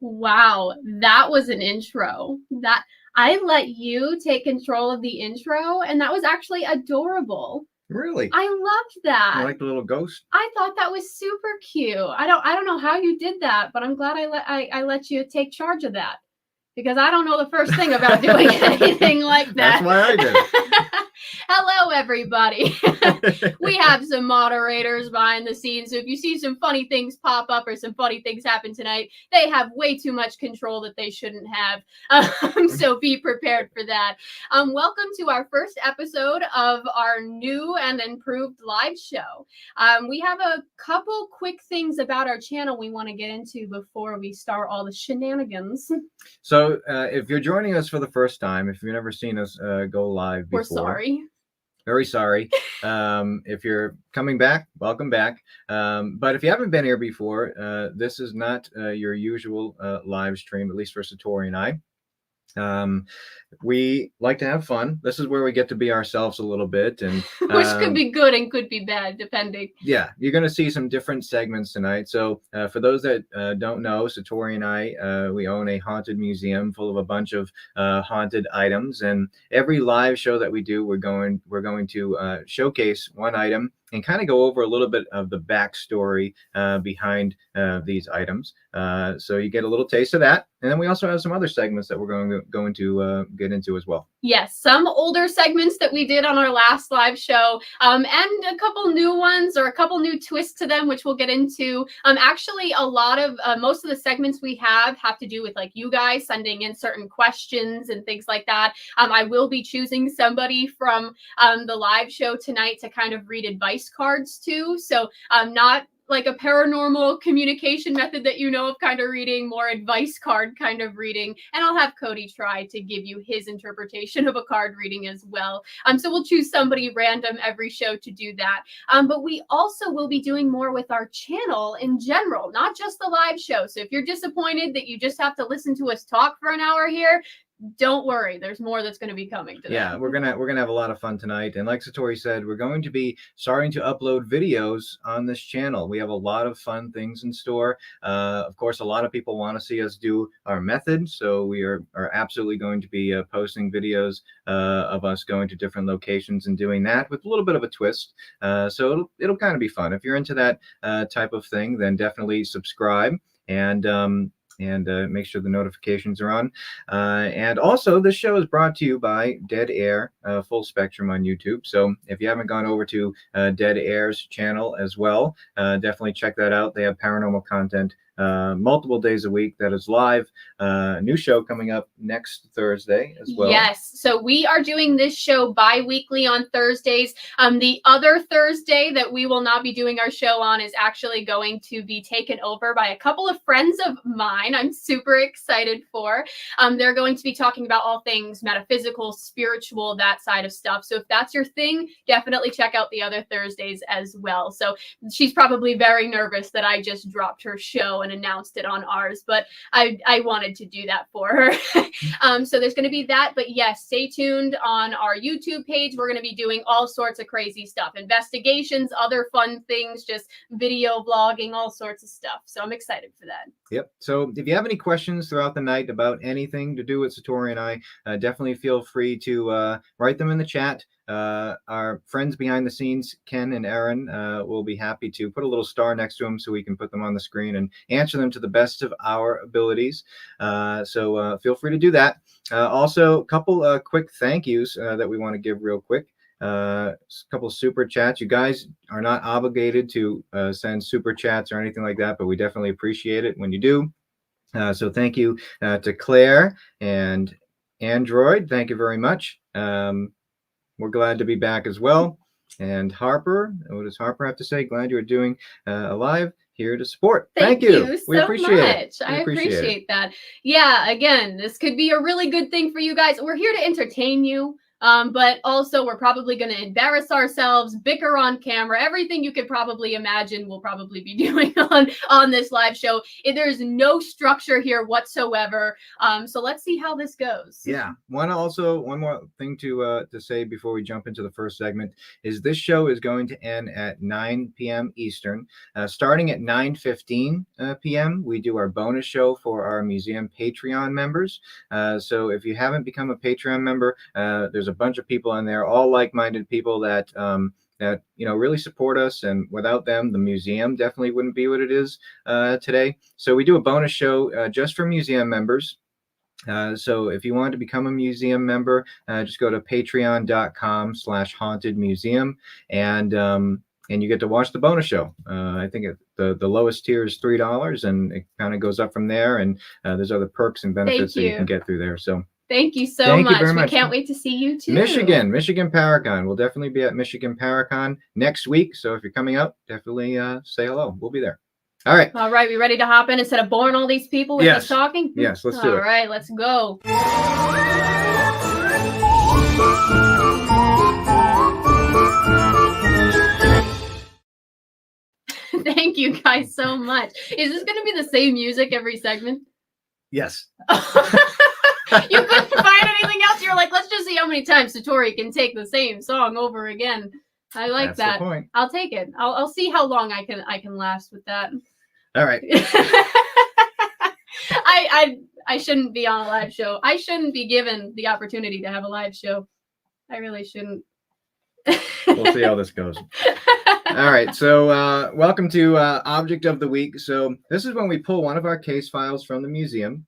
Wow, that was an intro. That I let you take control of the intro, and that was actually adorable. Really? I loved You that. like the little ghost? I thought that was super cute. I don't know how you did that, but I'm glad I let you take charge of that. Because I don't know the first thing about doing anything like that. That's why I did it. Hello, everybody. We have some moderators behind the scenes, so if you see some funny things pop up or some funny things happen tonight, they have way too much control that they shouldn't have. So be prepared for that. Welcome to our first episode of our new and improved live show. We have a couple quick things about our channel we want to get into before we start all the shenanigans. So if you're joining us for the first time, if you've never seen us go live before, We're sorry. Very sorry. If you're coming back, welcome back. But if you haven't been here before, this is not your usual live stream, at least for Satori and I. We like to have fun. This is where we get to be ourselves a little bit, and which could be good and could be bad depending. Yeah, you're going to see some different segments tonight. So for those that don't know, Satori and I, we own a haunted museum full of a bunch of haunted items, and every live show that we do, we're going to showcase one item and kind of go over a little bit of the backstory behind these items. So you get a little taste of that. And then we also have some other segments that we're going to get into as well. Yes, some older segments that we did on our last live show, and a couple new ones or a couple new twists to them, which we'll get into. Actually, a lot of most of the segments we have to do with like you guys sending in certain questions and things like that. I will be choosing somebody from the live show tonight to kind of read advice cards to. So not like a paranormal communication method that you know of kind of reading, more advice card kind of reading. And I'll have Cody try to give you his interpretation of a card reading as well. So we'll choose somebody random every show to do that. But we also will be doing more with our channel in general, not just the live show. So if you're disappointed that you just have to listen to us talk for an hour here, don't worry, there's more that's going to be coming to that. We're gonna have a lot of fun tonight, and like Satori said, we're going to be starting to upload videos on this channel. We have a lot of fun things in store. Of course, a lot of people want to see us do our method, so we are absolutely going to be posting videos of us going to different locations and doing that with a little bit of a twist. So it'll kind of be fun. If you're into that type of thing, then definitely subscribe and make sure the notifications are on. And also, this show is brought to you by Dead Air Full Spectrum on YouTube. So if you haven't gone over to Dead Air's channel as well, definitely check that out. They have paranormal content multiple days a week that is live. New show coming up next Thursday as well. Yes, so we are doing this show bi-weekly on Thursdays. The other Thursday that we will not be doing our show on is actually going to be taken over by a couple of friends of mine I'm super excited for. They're going to be talking about all things metaphysical, spiritual, that side of stuff. So if that's your thing, definitely check out the other Thursdays as well. So she's probably very nervous that I just dropped her show and announced it on ours, but I wanted to do that for her. So there's going to be that, but yes, stay tuned on our YouTube page. We're going to be doing all sorts of crazy stuff, investigations, other fun things, just video vlogging, all sorts of stuff. So I'm excited for that. Yep. So if you have any questions throughout the night about anything to do with Satori and I, definitely feel free to write them in the chat. Our friends behind the scenes, Ken and Aaron, will be happy to put a little star next to them so we can put them on the screen and answer them to the best of our abilities. So feel free to do that. Also, a couple quick thank yous that we want to give real quick. A couple super chats. You guys are not obligated to send super chats or anything like that, but we definitely appreciate it when you do. So thank you to Claire and Android. Thank you very much. We're glad to be back as well. And Harper, what does Harper have to say? Glad you're doing a live here to support. Thank you we so appreciate much. It. I appreciate that. Yeah, again, this could be a really good thing for you guys. We're here to entertain you. But also we're probably going to embarrass ourselves, bicker on camera, everything you could probably imagine we'll probably be doing on this live show. There's no structure here whatsoever. So let's see how this goes. Yeah. One more thing to say before we jump into the first segment is this show is going to end at 9 p.m. Eastern. Starting at 9:15 p.m., we do our bonus show for our museum Patreon members. So if you haven't become a Patreon member, there's a bunch of people in there, all like-minded people that really support us, and without them the museum definitely wouldn't be what it is today. So we do a bonus show just for museum members. So if you want to become a museum member, just go to patreon.com/hauntedmuseum, and you get to watch the bonus show. I think the lowest tier is $3, and it kind of goes up from there, and there's other perks and benefits that you can get through there. So thank you so much. We can't wait to see you too. Michigan Paracon. We'll definitely be at Michigan Paracon next week. So if you're coming up, definitely say hello. We'll be there. All right. We ready to hop in instead of boring all these people with us talking? Yes, let's do it. All right, let's go. Thank you guys so much. Is this going to be the same music every segment? Yes. You couldn't find anything else? You're like, let's just see how many times Satori can take the same song over again. I like that. That's the point. I'll take it. I'll see how long I can last with that. All right. I shouldn't be on a live show. I shouldn't be given the opportunity to have a live show. I really shouldn't. We'll see how this goes. All right. So welcome to Object of the Week. So this is when we pull one of our case files from the museum.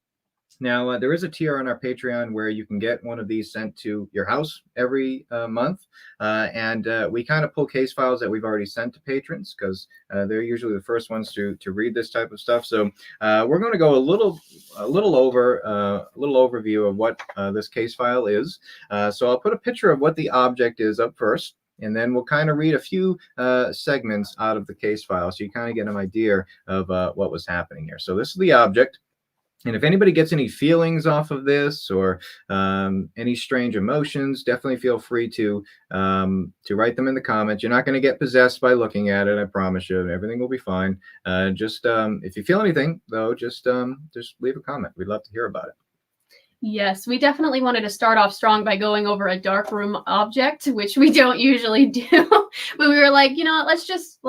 Now, there is a tier on our Patreon where you can get one of these sent to your house every month. And we kind of pull case files that we've already sent to patrons because they're usually the first ones to read this type of stuff. So we're going to go a little overview of what this case file is. So I'll put a picture of what the object is up first, and then we'll kind of read a few segments out of the case file so you kind of get an idea of what was happening here. So this is the object. And if anybody gets any feelings off of this or any strange emotions, definitely feel free to write them in the comments. You're not going to get possessed by looking at it. I promise you. Everything will be fine. Just if you feel anything, though, just leave a comment. We'd love to hear about it. Yes, we definitely wanted to start off strong by going over a dark room object, which we don't usually do. But we were like, let's just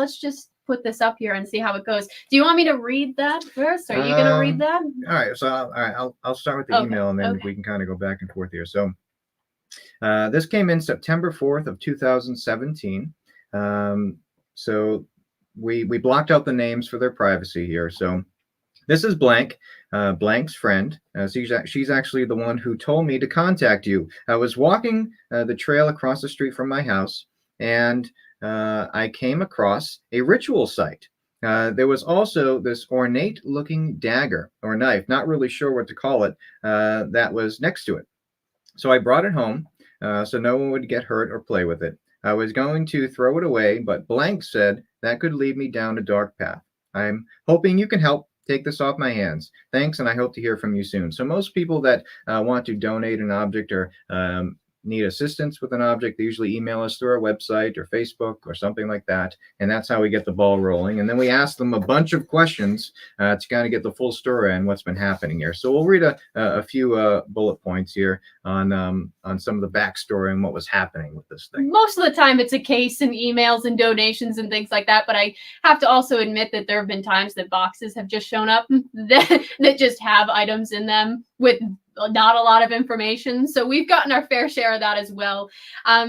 put this up here and see how it goes. Do you want me to read that first? Are you going to read that? All right. So I'll start with the email, and then we can kind of go back and forth here. So this came in September 4th of 2017. So we blocked out the names for their privacy here. So this is Blank, Blank's friend. She's actually the one who told me to contact you. I was walking the trail across the street from my house, and I came across a ritual site. There was also this ornate-looking dagger or knife, not really sure what to call it, that was next to it. So I brought it home so no one would get hurt or play with it. I was going to throw it away, but Blank said that could lead me down a dark path. I'm hoping you can help take this off my hands. Thanks, and I hope to hear from you soon. So most people that want to donate an object or need assistance with an object, they usually email us through our website or Facebook or something like that, and that's how we get the ball rolling. And then we ask them a bunch of questions to kind of get the full story on what's been happening here. So we'll read a few bullet points here on some of the backstory and what was happening with this thing. Most of the time it's a case and emails and donations and things like that, but I have to also admit that there have been times that boxes have just shown up that just have items in them with not a lot of information. So we've gotten our fair share of that as well.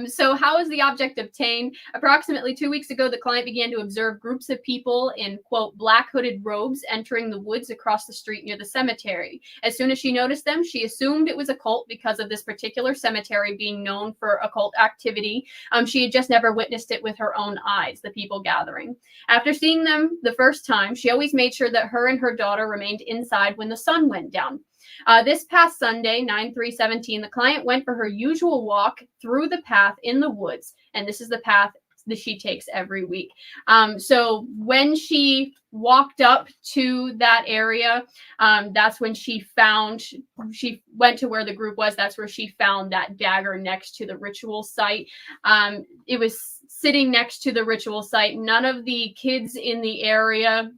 So how is the object obtained? Approximately 2 weeks ago, the client began to observe groups of people in, quote, black hooded robes entering the woods across the street near the cemetery. As soon as she noticed them, she assumed it was a cult because of this particular cemetery being known for occult activity. She had just never witnessed it with her own eyes, the people gathering. After seeing them the first time, she always made sure that her and her daughter remained inside when the sun went down. This past Sunday, 9/3/17, the client went for her usual walk through the path in the woods, and this is the path that she takes every week. So when she walked up to that area, that's when she went to where the group was. That's where she found that dagger next to the ritual site. It was sitting next to the ritual site. None of the kids in the area,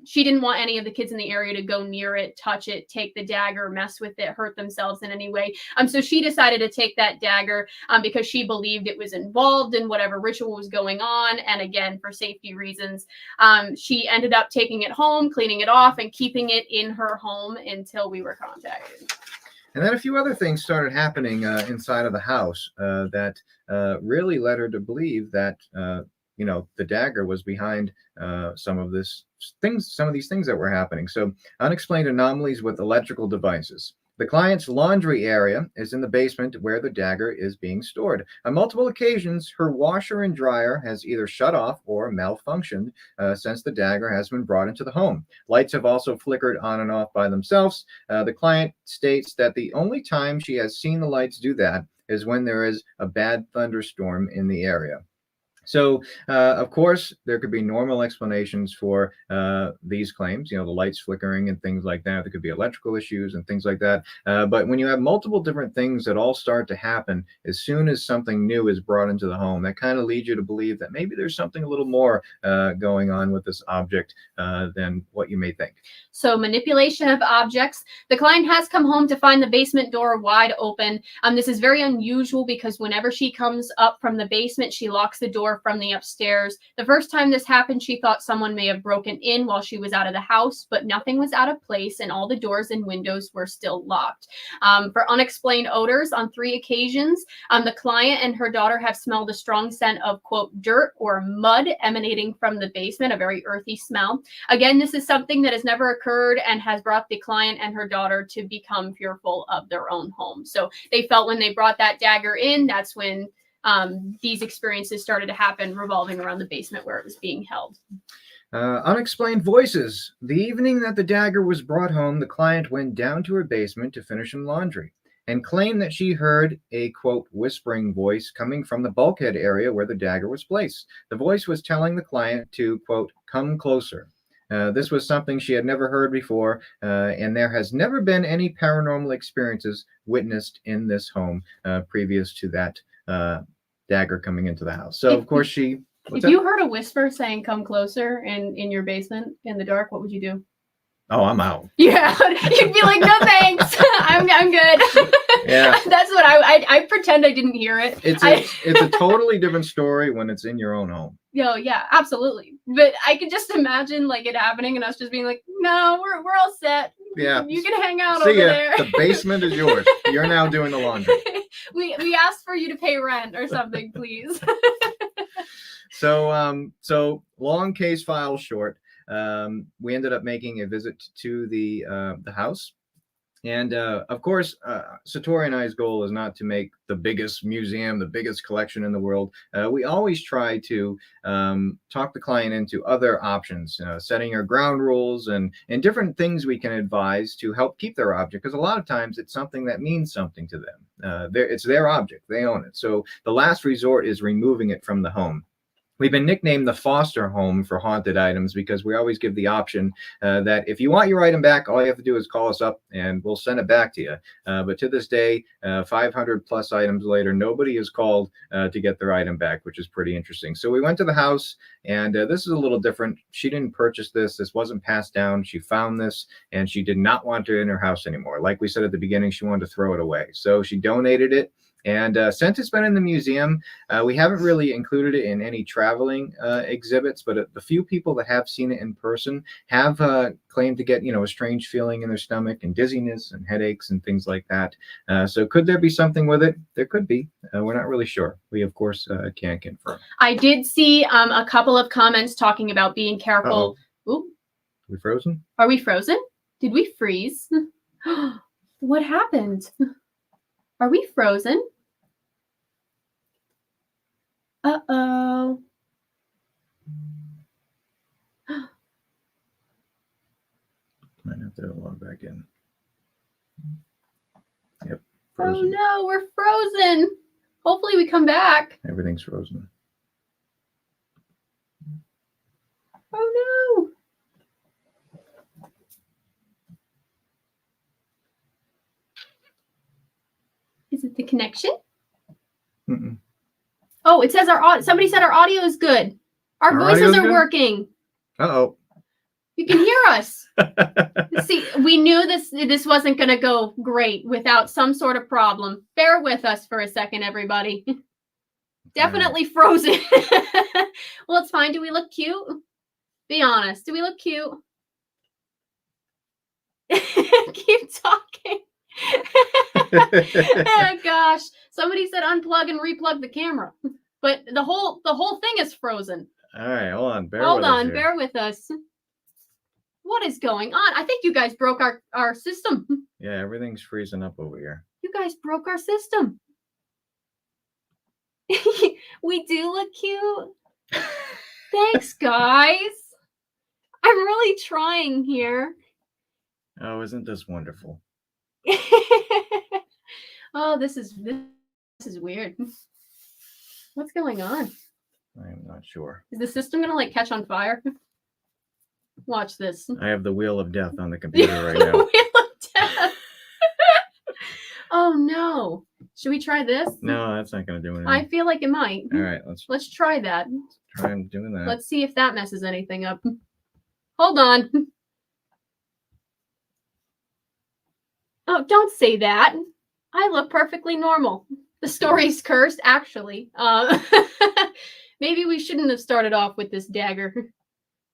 she didn't want any of the kids in the area to go near it, touch it, take the dagger, mess with it, hurt themselves in any way. So she decided to take that dagger because she believed it was involved in whatever ritual was going on. And again, for safety reasons, she ended up taking it home, cleaning it off, and keeping it in her home until we were contacted. And then a few other things started happening inside of the house that really led her to believe that the dagger was behind some of these things that were happening. So, unexplained anomalies with electrical devices. The client's laundry area is in the basement where the dagger is being stored. On multiple occasions, her washer and dryer has either shut off or malfunctioned since the dagger has been brought into the home. Lights have also flickered on and off by themselves. The client states that the only time she has seen the lights do that is when there is a bad thunderstorm in the area. So, of course, there could be normal explanations for these claims, the lights flickering and things like that. There could be electrical issues and things like that. But when you have multiple different things that all start to happen as soon as something new is brought into the home, that kind of leads you to believe that maybe there's something a little more going on with this object than what you may think. So, manipulation of objects. The client has come home to find the basement door wide open. This is very unusual because whenever she comes up from the basement, she locks the door from the upstairs. The first time this happened, she thought someone may have broken in while she was out of the house, but nothing was out of place and all the doors and windows were still locked. For unexplained odors, on 3 occasions, the client and her daughter have smelled a strong scent of, quote, dirt or mud emanating from the basement, a very earthy smell. Again, this is something that has never occurred and has brought the client and her daughter to become fearful of their own home. So they felt when they brought that dagger in, that's when these experiences started to happen revolving around the basement where it was being held. Unexplained voices. The evening that the dagger was brought home, the client went down to her basement to finish some laundry and claimed that she heard a, quote, whispering voice coming from the bulkhead area where the dagger was placed. The voice was telling the client to, quote, come closer. This was something she had never heard before, and there has never been any paranormal experiences witnessed in this home previous to that dagger coming into the house. So, of course, you heard a whisper saying, come closer in your basement in the dark, what would you do? Oh, I'm out. Yeah, you'd be like, no thanks, I'm good. Yeah, that's what I pretend I didn't hear it. It's a totally different story when it's in your own home. Yeah, absolutely. But I could just imagine like it happening and us just being like, no, we're all set. Yeah, you can hang out See over ya. there. The basement is yours. You're now doing the laundry. we asked for you to pay rent or something, please. So long case file short. We ended up making a visit to the house. And of course, Satori and I's goal is not to make the biggest museum, the biggest collection in the world. We always try to talk the client into other options, setting our ground rules and different things we can advise to help keep their object. Because a lot of times it's something that means something to them. It's their object. They own it. So the last resort is removing it from the home. We've been nicknamed the foster home for haunted items because we always give the option that if you want your item back, all you have to do is call us up and we'll send it back to you. But to this day, 500 plus items later, nobody has called to get their item back, which is pretty interesting. So we went to the house, and this is a little different. She didn't purchase this. This wasn't passed down. She found this, and she did not want it in her house anymore. Like we said at the beginning, she wanted to throw it away. So she donated it. And since it's been in the museum, we haven't really included it in any traveling exhibits, but the few people that have seen it in person have claimed to get, a strange feeling in their stomach and dizziness and headaches and things like that. So could there be something with it? There could be. We're not really sure. We, of course, can't confirm. I did see a couple of comments talking about being careful. Ooh. We frozen? Are we frozen? Did we freeze? What happened? Are we frozen? Uh-oh. Might have to log back in. Yep. Frozen. Oh no, we're frozen. Hopefully we come back. Everything's frozen. Oh no. Is it the connection? Mm-mm. Oh, it says somebody said our audio is good. Our voices are working. Uh-oh. You can hear us. See, we knew this wasn't going to go great without some sort of problem. Bear with us for a second, everybody. Definitely frozen. Well, it's fine. Do we look cute? Be honest. Do we look cute? Keep talking. Oh, gosh. Somebody said unplug and replug the camera. But the whole thing is frozen. All right, hold on. Bear with us. What is going on? I think you guys broke our system. Yeah, everything's freezing up over here. You guys broke our system. We do look cute. Thanks, guys. I'm really trying here. Oh, isn't this wonderful? Oh, this is weird. What's going on? I'm not sure. Is the system gonna like catch on fire? Watch this. I have the wheel of death on the computer right now. Wheel of death. Oh no. Should we try this? No, that's not going to do anything. I feel like it might. All right, let's try that. Try doing that. Let's see if that messes anything up. Hold on. Oh, don't say that. I look perfectly normal. The story's cursed, actually. Maybe we shouldn't have started off with this dagger.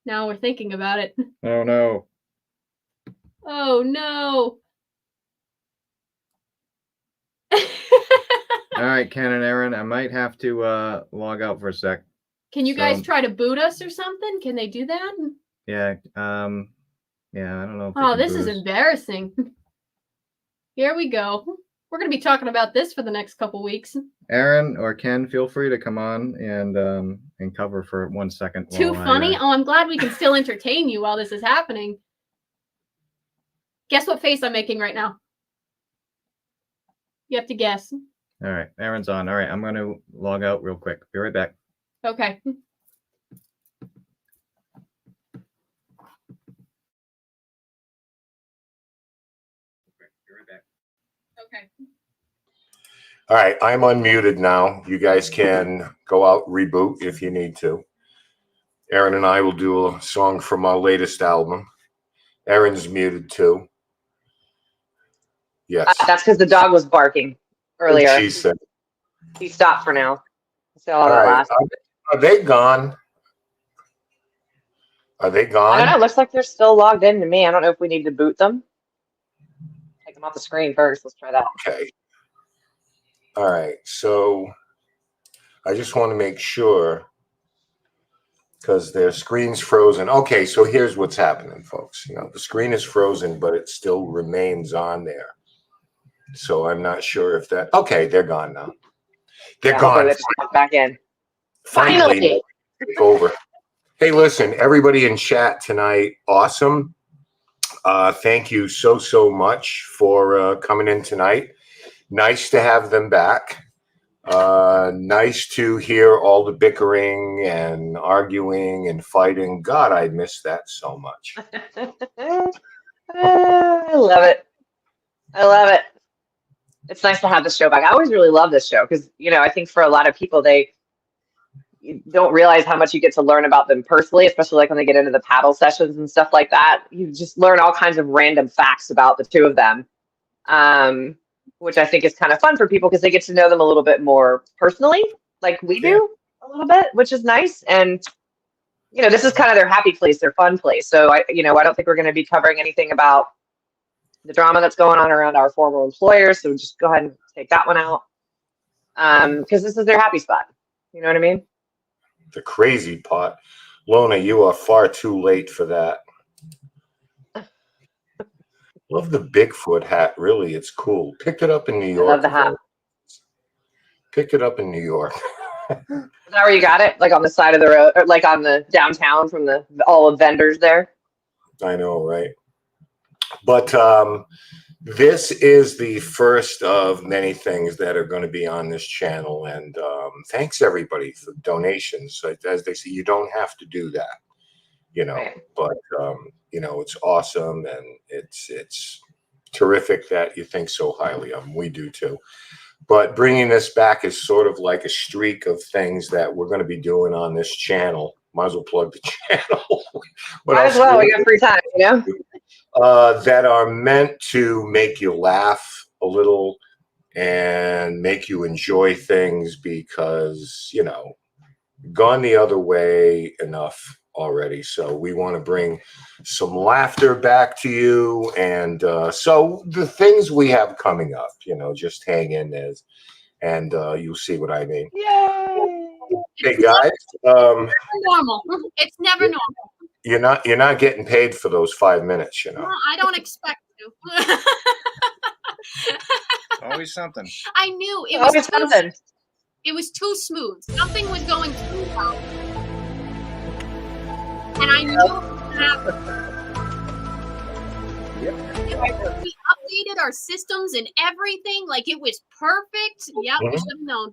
Now we're thinking about it. Oh no. Oh no. All right, Ken and Aaron, I might have to log out for a sec. Can you guys try to boot us or something? Can they do that? Yeah. Yeah, I don't know. Oh, this is embarrassing. Here we go. We're going to be talking about this for the next couple weeks. Aaron or Ken, feel free to come on and cover for 1 second. Too funny? Oh, I'm glad we can still entertain you while this is happening. Guess what face I'm making right now? You have to guess. All right, Aaron's on. All right, I'm going to log out real quick. Be right back. Okay. Okay. All right, I'm unmuted now. You guys can go out, reboot if you need to. Aaron and I will do a song from our latest album. Aaron's muted too. Yes. That's because the dog was barking earlier. She said. He stopped for now. So All right. Are they gone? Are they gone? I don't know. It looks like they're still logged in to me. I don't know if we need to boot them. Take them off the screen first. Let's try that. Okay. All right. So I just want to make sure because their screen's frozen. Okay. So here's what's happening, folks. You know, the screen is frozen, but it still remains on there. So I'm not sure if that. Okay. They're gone now. They're gone. Let's log back in. Finally. Take over. Hey, listen, everybody in chat tonight. Awesome. Thank you so much for coming in tonight. Nice to have them back. Nice to hear all the bickering and arguing and fighting. God, I miss that so much. I love it. I love it. It's nice to have this show back. I always really love this show because, you know, I think for a lot of people, you don't realize how much you get to learn about them personally, especially like when they get into the paddle sessions and stuff like that. You just learn all kinds of random facts about the two of them, which I think is kind of fun for people because they get to know them a little bit more personally, like we do a little bit, which is nice. And, you know, this is kind of their happy place, their fun place. So, I don't think we're going to be covering anything about the drama that's going on around our former employers. So just go ahead and take that one out because this is their happy spot. You know what I mean? The crazy part. Lona, you are far too late for that. Love the Bigfoot hat. Really, it's cool. Picked it up in New York. I love the hat. Picked it up in New York. Is that where you got it? Like on the side of the road, or like on the downtown from all the vendors there? I know, right? But this is the first of many things that are going to be on this channel. And thanks everybody for donations. As they say, you don't have to do that. Right. but it's awesome, and it's terrific that you think so highly of them. We do too. But bringing this back is sort of like a streak of things that we're going to be doing on this channel. Might as well plug the channel. Might as well. We got free time, that are meant to make you laugh a little and make you enjoy things, because gone the other way enough already. So we want to bring some laughter back to you, and so the things we have coming up, just hang in there, and you'll see what I mean. Yay! Hey guys, Normal. It's never normal. you're not getting paid for those 5 minutes, Well, I don't expect to. Always something. I knew it Always was something. it was too smooth. Something was going too well. And I knew it would happen. We updated our systems and everything. Like, it was perfect. Yep, we should have known.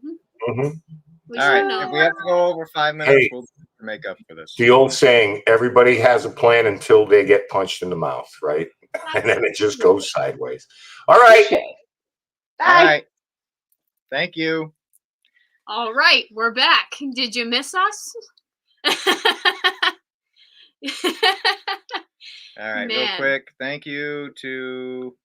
We All should right. have known. If we have to go over 5 minutes, Hey. we'll make up for this. The old saying, everybody has a plan until they get punched in the mouth, right? And then it just goes sideways. All right. Bye. All right. Thank you. All right, we're back. Did you miss us? All right, real Man. quick. Thank you to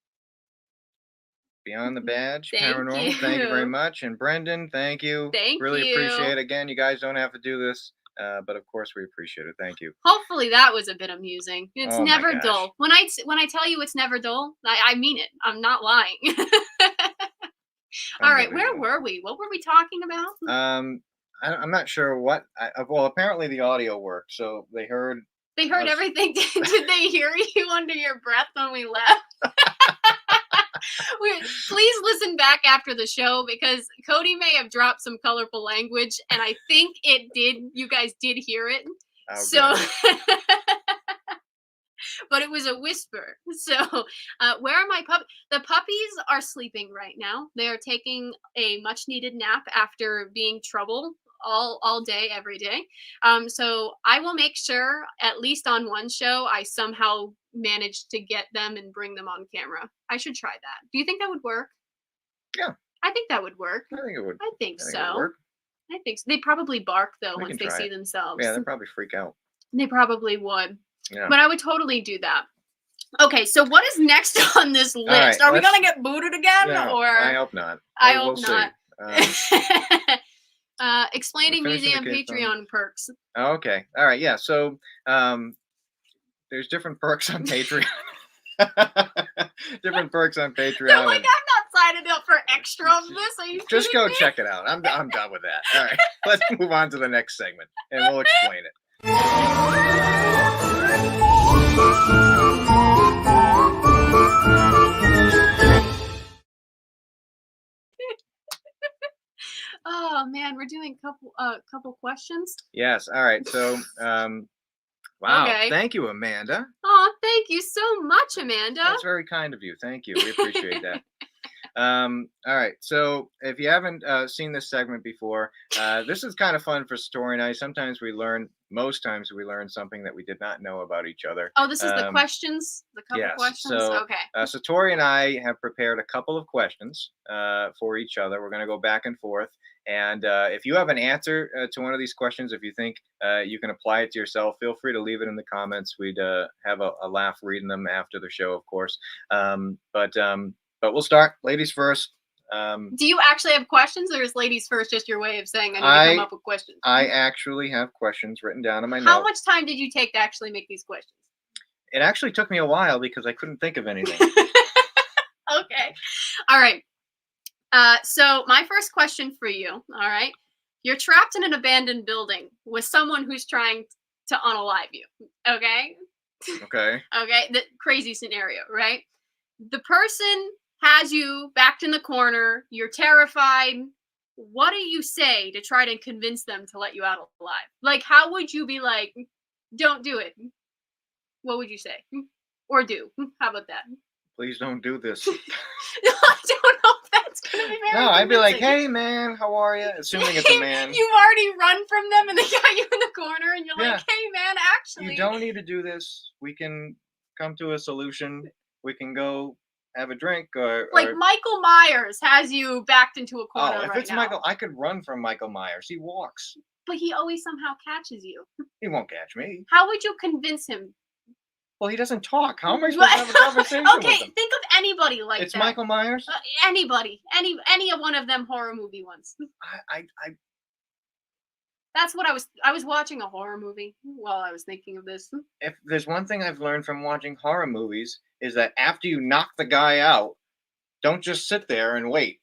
Beyond the Badge Thank Paranormal. Thank you very you. much. And Brendan, thank you. Thank really you. appreciate it. Again, you guys don't have to do this, but of course we appreciate it. Thank you. Hopefully that was a bit amusing. It's Oh my never gosh. dull. When I tell you it's never dull, I mean it. I'm not lying. All right, where Unbelievable. were we? What were we talking about? I'm not sure what. Well, apparently the audio worked, so they heard. They heard us. everything. Did they hear you under your breath when we left? Please listen back after the show, because Cody may have dropped some colorful language, and I think it did. You guys did hear it. Oh, So, good. but it was a whisper. So, where are my puppies? The puppies are sleeping right now. They are taking a much needed nap after being troubled all day, every day. So I will make sure, at least on one show, I somehow managed to get them and bring them on camera. I should try that. Do you think that would work? Yeah. I think that would work. I think it would. I think I think it would so. work. I think so. They probably bark though We once can they try see it. themselves. Yeah, they'd probably freak out. They probably would. Yeah. But I would totally do that. Okay, so what is next on this list? right, Are we let's- gonna get booted again? No, Or I hope not. I We'll hope see. not. Explaining We're finishing museum the case Patreon perks. Okay. All right. Yeah. So there's different perks on Patreon. Different perks on Patreon. They're like, I'm not signing up for extra of this. Are you Just kidding go me? check it out. I'm done with that. All right. Let's move on to the next segment, and we'll explain it. Oh man, we're doing couple questions. Yes. All right. So, wow. Okay. Thank you, Amanda. Oh, thank you so much, Amanda. That's very kind of you. Thank you. We appreciate that. All right. So if you haven't seen this segment before, this is kind of fun for Satori and I. Sometimes most times we learn something that we did not know about each other. Oh, this is the questions? The couple yes, questions? so, Okay. Satori and I have prepared a couple of questions for each other. We're going to go back and forth. And if you have an answer to one of these questions, if you think you can apply it to yourself, feel free to leave it in the comments. We'd have a laugh reading them after the show, of course. But we'll start. Ladies first. Do you actually have questions, or is ladies first just your way of saying I need to come up with questions? I actually have questions written down in my How notes. much time did you take to actually make these questions? It actually took me a while because I couldn't think of anything. Okay. All right. So my first question for you, all right. You're trapped in an abandoned building with someone who's trying to unalive you. Okay. Okay. Okay. The crazy scenario, right? The person has you backed in the corner. You're terrified. What do you say to try to convince them to let you out alive? Like, how would you be like, don't do it? What would you say? Or do? How about that? Please don't do this. No, I don't know if that's going be very No, I'd be like, convincing. hey man, how are you? Assuming it's a man. You've already run from them and they got you in the corner and you're Yeah. like, hey man, actually. You don't need to do this. We can come to a solution. We can go have a drink or Like Michael Myers has you backed into a corner oh, if right it's now. Michael, I could run from Michael Myers. He walks. But he always somehow catches you. He won't catch me. How would you convince him? Well, he doesn't talk. How am I supposed to have a conversation Okay, with him? think of anybody like It's that. Michael Myers. Anybody, any of one of them horror movie ones. I That's what I was watching a horror movie while I was thinking of this. if there's one thing I've learned from watching horror movies is that after you knock the guy out, don't just sit there and wait.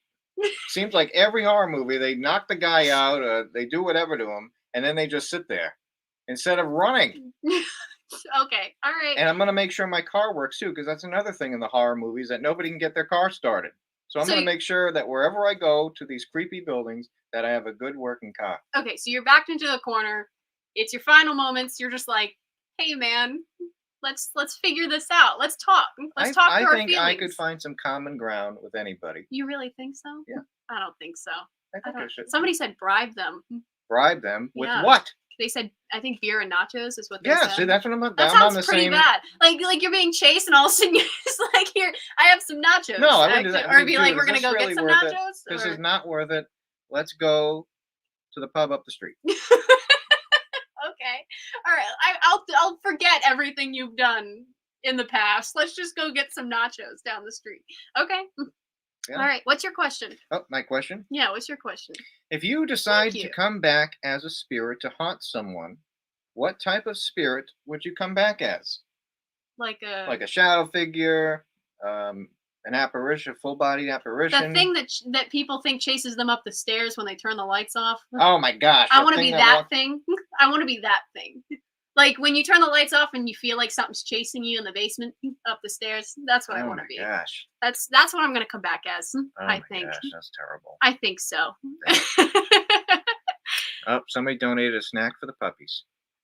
Seems like every horror movie they knock the guy out, they do whatever to him, and then they just sit there instead of running. Okay, all right. And I'm gonna make sure my car works too, because that's another thing in the horror movies that nobody can get their car started. So I'm So gonna you- make sure that wherever I go to these creepy buildings, that I have a good working car. Okay, so you're backed into the corner. It's your final moments. You're just like, hey man, let's figure this out. Let's talk. Let's talk I through our think feelings. I could find some common ground with anybody. You really think so? Yeah. I don't think so. I think I should. Somebody said bribe them. Bribe them with Yeah. what? They said, I think beer and nachos is what they Yeah, said. see, that's what I'm about. That I'm on sounds the pretty same. bad. Like you're being chased and all of a sudden you're just like, here, I have some nachos. No, I wouldn't do that. Or I'd be do like, it. we're Is gonna this go really get some worth it? nachos. This or- is not worth it. Let's go to the pub up the street. Okay. All right. I'll forget everything you've done in the past. Let's just go get some nachos down the street. Okay. Yeah. All right. What's your question? Oh, my question. Yeah. What's your question? If you decide to you. come back as a spirit to haunt someone, what type of spirit would you come back as? Like Like a shadow figure, an apparition, full-bodied apparition? that thing that people think chases them up the stairs when they turn the lights off. Oh my gosh! I want to thing be that walks- thing. I want to be that thing. Like when you turn the lights off and you feel like something's chasing you in the basement up the stairs. That's what I Oh want to my be. gosh! That's what I'm gonna come back as. Oh I my think. gosh, that's terrible. I think so. Oh, somebody donated a snack for the puppies.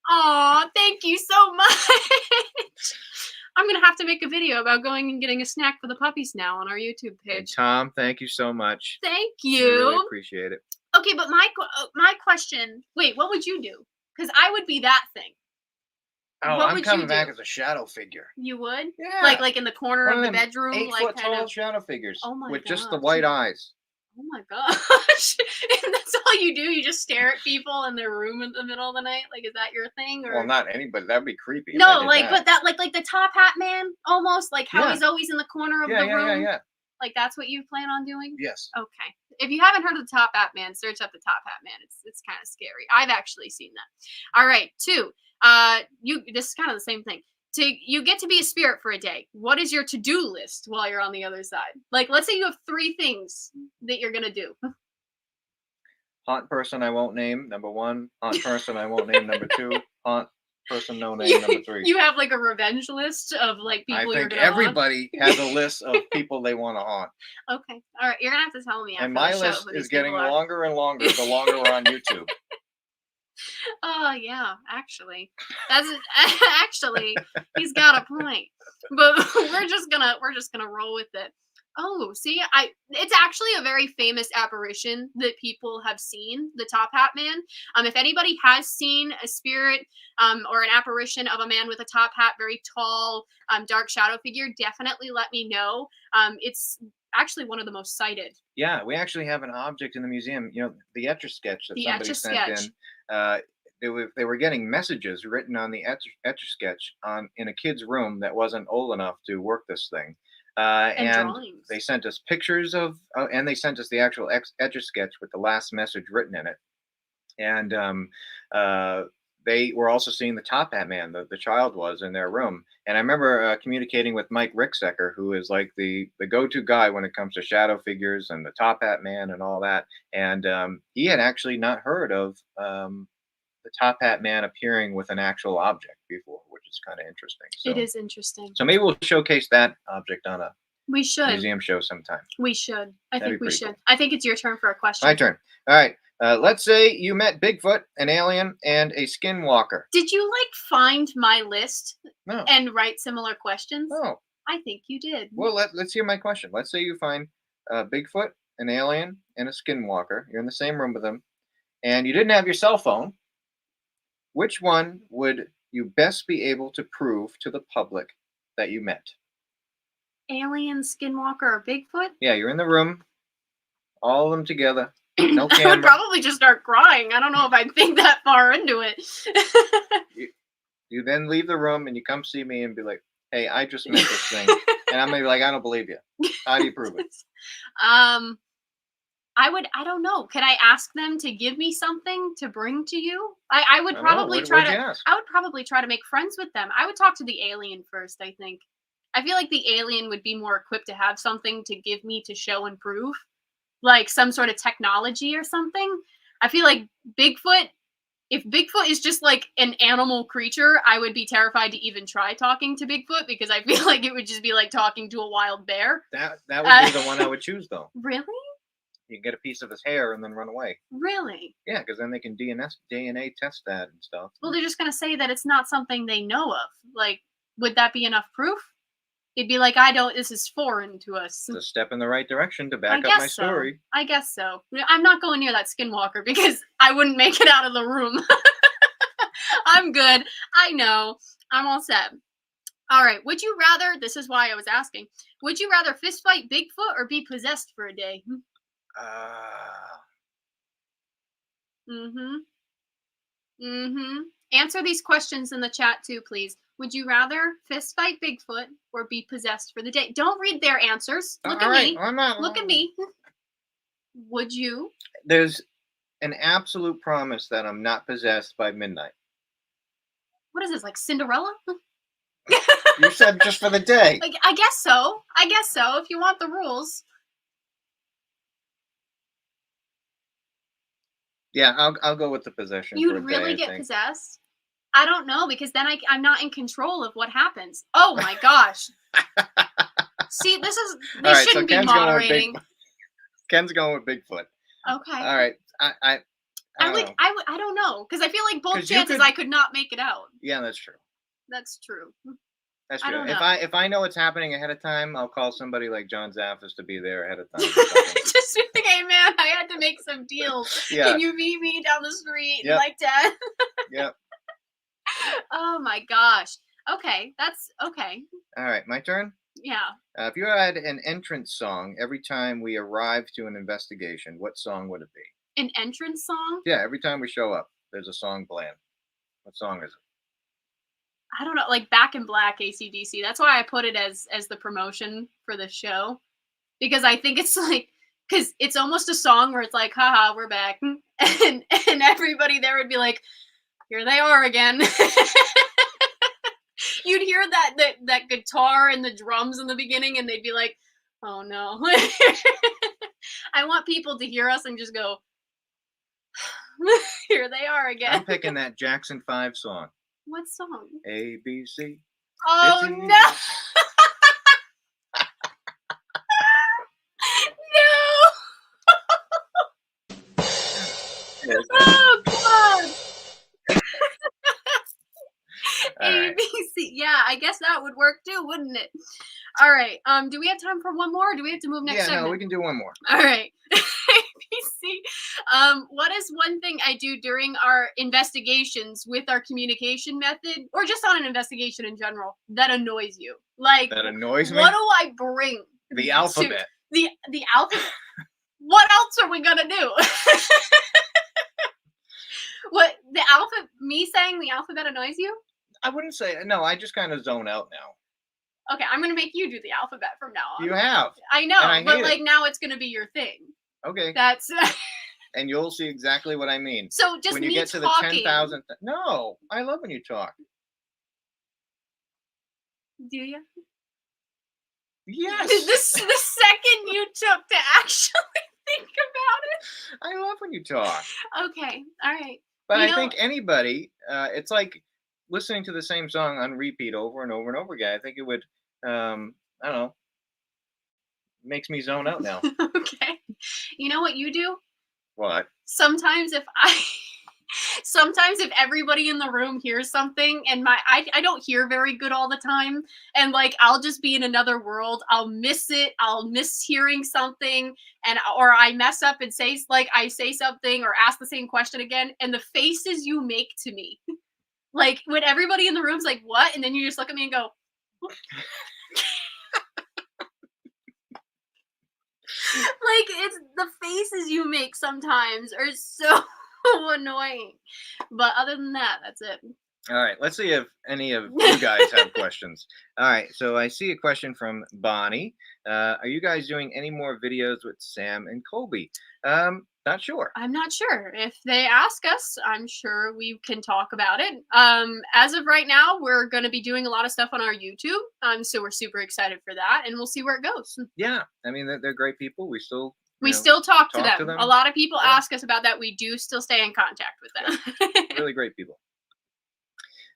Aw, thank you so much. I'm gonna have to make a video about going and getting a snack for the puppies now on our YouTube And page. Tom, thank you so much. Thank I really you. appreciate it. Okay, but my question. Wait, what would you do? Because I would be that thing. Oh, What I'm would coming you back do? as a shadow figure. You would? Yeah. Like in the corner One of the them bedroom, 8 like foot kind tall of. shadow figures. Oh my with just the gosh. white eyes. Oh my gosh! And that's all you do? You just stare at people in their room in the middle of the night? Like, is that your thing? Or Well, not anybody. That'd be creepy. if I no, did like, that. but that like the top hat man, almost like how Yeah. he's always in the corner of yeah, the room. yeah. Like that's what you plan on doing? Yes. Okay. If you haven't heard of the Top Hat Man, search up the Top Hat Man. It's kind of scary. I've actually seen that. All right, 2. This is kind of the same thing. You get to be a spirit for a day. What is your to-do list while you're on the other side? Like, let's say you have 3 things that you're gonna do. Haunt person I won't name, number 1. Haunt person I won't name, number 2. Haunt person no name, number 3. You have like a revenge list of like I people you're think gonna everybody has a list of people they want to haunt. haunt. Okay. All right. You're gonna have to tell me after And my the show list who is these getting people are. longer and longer the longer we're on YouTube. Oh yeah, actually, that's actually he's got a point. But we're just gonna roll with it. Oh, see, it's actually a very famous apparition that people have seen, the Top Hat Man. If anybody has seen a spirit or an apparition of a man with a top hat, very tall, dark shadow figure, definitely let me know. It's actually one of the most cited. Yeah, we actually have an object in the museum. You know, the Etch-a-Sketch that The somebody sent Etch-a-Sketch. in. They were getting messages written on the Etch-a-Sketch in a kid's room that wasn't old enough to work this thing. And drawings. they sent us pictures of, and they sent us the actual Etch-a-Sketch with the last message written in it. And they were also seeing the Top Hat Man, the child was in their room. And I remember communicating with Mike Ricksecker, who is like the go-to guy when it comes to shadow figures and the Top Hat Man and all that. And he had actually not heard of the Top Hat Man appearing with an actual object before, which is kind of interesting. So, It is interesting. So maybe we'll showcase that object on a We should. museum show sometime. We should. I That'd think be we pretty should. cool. I think it's your turn for a question. My turn. All right. Let's say you met Bigfoot, an alien, and a skinwalker. Did you like find my list No. and write similar questions? Oh. I think you did. Well, let's hear my question. Let's say you find Bigfoot, an alien and a skinwalker, you're in the same room with them, and you didn't have your cell phone, which one would you best be able to prove to the public that you met? Alien, Skinwalker, or Bigfoot? Yeah, you're in the room, all of them together, no I camera. would probably just start crying. I don't know if I'd think that far into it. You then leave the room and you come see me and be like, hey, I just met this thing. And I'm gonna be like, I don't believe you. How do you prove it? I don't know. Could I ask them to give me something to bring to you? I would probably What'd you ask? I would probably try to make friends with them. I would talk to the alien first, I think. I feel like the alien would be more equipped to have something to give me to show and prove. Like some sort of technology or something. I feel like Bigfoot, if Bigfoot is just like an animal creature, I would be terrified to even try talking to Bigfoot because I feel like it would just be like talking to a wild bear. That would be the one I would choose, though. Really? You get a piece of his hair and then run away. Really? Yeah, because then they can DNA test that and stuff. Well, they're just going to say that it's not something they know of. Like, would that be enough proof? It'd be like, this is foreign to us. It's a step in the right direction to back I up my guess so. story. I guess so. I'm not going near that skinwalker because I wouldn't make it out of the room. I'm good. I know. I'm all set. All right. Would you rather, this is why I was asking, would you rather fist fight Bigfoot or be possessed for a day? Answer these questions in the chat too, please. Would you rather fist fight Bigfoot or be possessed for the day? Don't read their answers. Look at me. I'm not. Look at me. Would you? There's an absolute promise that I'm not possessed by midnight. What is this, like Cinderella? You said just for the day. Like, I guess so. I guess so, if you want the rules. Yeah, I'll go with the possession. You'd for a day, really I get think. possessed? I don't know, because then I'm not in control of what happens. Oh my gosh. See, this Right, shouldn't be Ken's moderating. Ken's going with Bigfoot. Okay. All right. I don't know, because I feel like both 'Cause you chances could- I could not make it out. Yeah, that's true. That's true. That's I true. don't If know. I know what's happening ahead of time, I'll call somebody like John Zaffis to be there ahead of time. Just be like, hey man, I had to make some deals. Yeah. Can you meet me down the street in Yep. like 10? Yep. Oh my gosh. Okay, that's okay. All right, my turn. Yeah. If you had an entrance song every time we arrive to an investigation, what song would it be? An entrance song? Yeah, every time we show up, there's a song playing. What song is it? I don't know, like Back in Black, AC/DC. That's why I put it as the promotion for the show. Because I think it's like, because it's almost a song where it's like, haha, we're back. And everybody there would be like, here they are again. You'd hear that guitar and the drums in the beginning, and they'd be like, oh no. I want people to hear us and just go, here they are again. I'm picking that Jackson 5 song. What song? A, B, C. Oh It's no. No. Oh God. All right. ABC. Yeah, I guess that would work too, wouldn't it? All right. Do we have time for one more? Or do we have to move next Yeah, segment? no, we can do one more. All right. ABC. What is one thing I do during our investigations with our communication method, or just on an investigation in general, that annoys you? Like, That annoys me. what do I bring? The alphabet. The alphabet. What else are we gonna do? What, the alphabet? Me saying the alphabet annoys you? I wouldn't say no. I just kind of zone out now. Okay, I'm gonna make you do the alphabet from now on. You have. I know, and I but hate like it. now it's gonna be your thing. Okay. That's And you'll see exactly what I mean. so. Just when you me get to the talking. 10,000th. No, I love when you talk. Do you? Yes. The second you took to actually think about it. I love when you talk. Okay, all right. But You I know- think anybody, it's like listening to the same song on repeat over and over and over again. I think it would, I don't know, makes me zone out now. Okay. You know what you do? What? Sometimes sometimes if everybody in the room hears something and I don't hear very good all the time, and like I'll just be in another world, I'll miss it, I'll miss hearing something, and or I mess up and say I say something or ask the same question again, and the faces you make to me, like when everybody in the room's like, what? And then you just look at me and go, like it's the faces you make sometimes are so annoying. But other than that, that's it. All right, let's see if any of you guys have questions. All right, so I see a question from Bonnie. Are you guys doing any more videos with Sam and Colby? Not sure. I'm not sure. If they ask us, I'm sure we can talk about it. As of right now, we're going to be doing a lot of stuff on our YouTube. So we're super excited for that, and we'll see where it goes. Yeah, I mean, they're great people. We still talk to them. A lot of people ask us about that. We do still stay in contact with them. Really great people.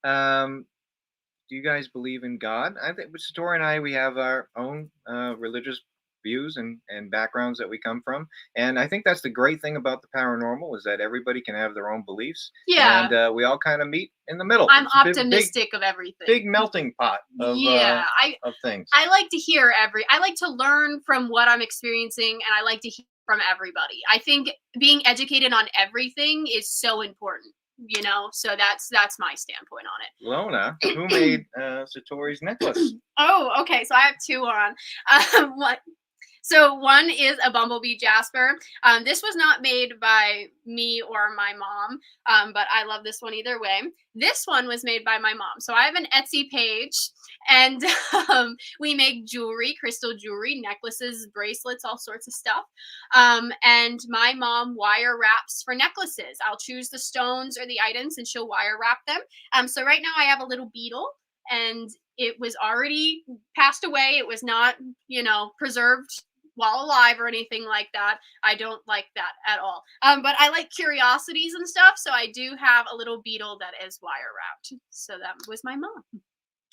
Do you guys believe in God? I think with Satori and I, we have our own religious views and backgrounds that we come from, and I think that's the great thing about the paranormal is that everybody can have their own beliefs. Yeah, and we all kind of meet in the middle. I'm optimistic of everything. Big melting pot of of things. I like to hear I like to learn from what I'm experiencing, and I like to hear from everybody. I think being educated on everything is so important. You know, so that's my standpoint on it. Lona, who made Satori's necklace? Oh, okay. So I have two on. What? So one is a bumblebee jasper. This was not made by me or my mom, but I love this one either way. This one was made by my mom. So I have an Etsy page, and we make jewelry, crystal jewelry, necklaces, bracelets, all sorts of stuff. And my mom wire wraps for necklaces. I'll choose the stones or the items, and she'll wire wrap them. So right now I have a little beetle, and it was already passed away. It was not, preserved while alive or anything like that. I don't like that at all. But I like curiosities and stuff, so I do have a little beetle that is wire wrapped. So that was my mom.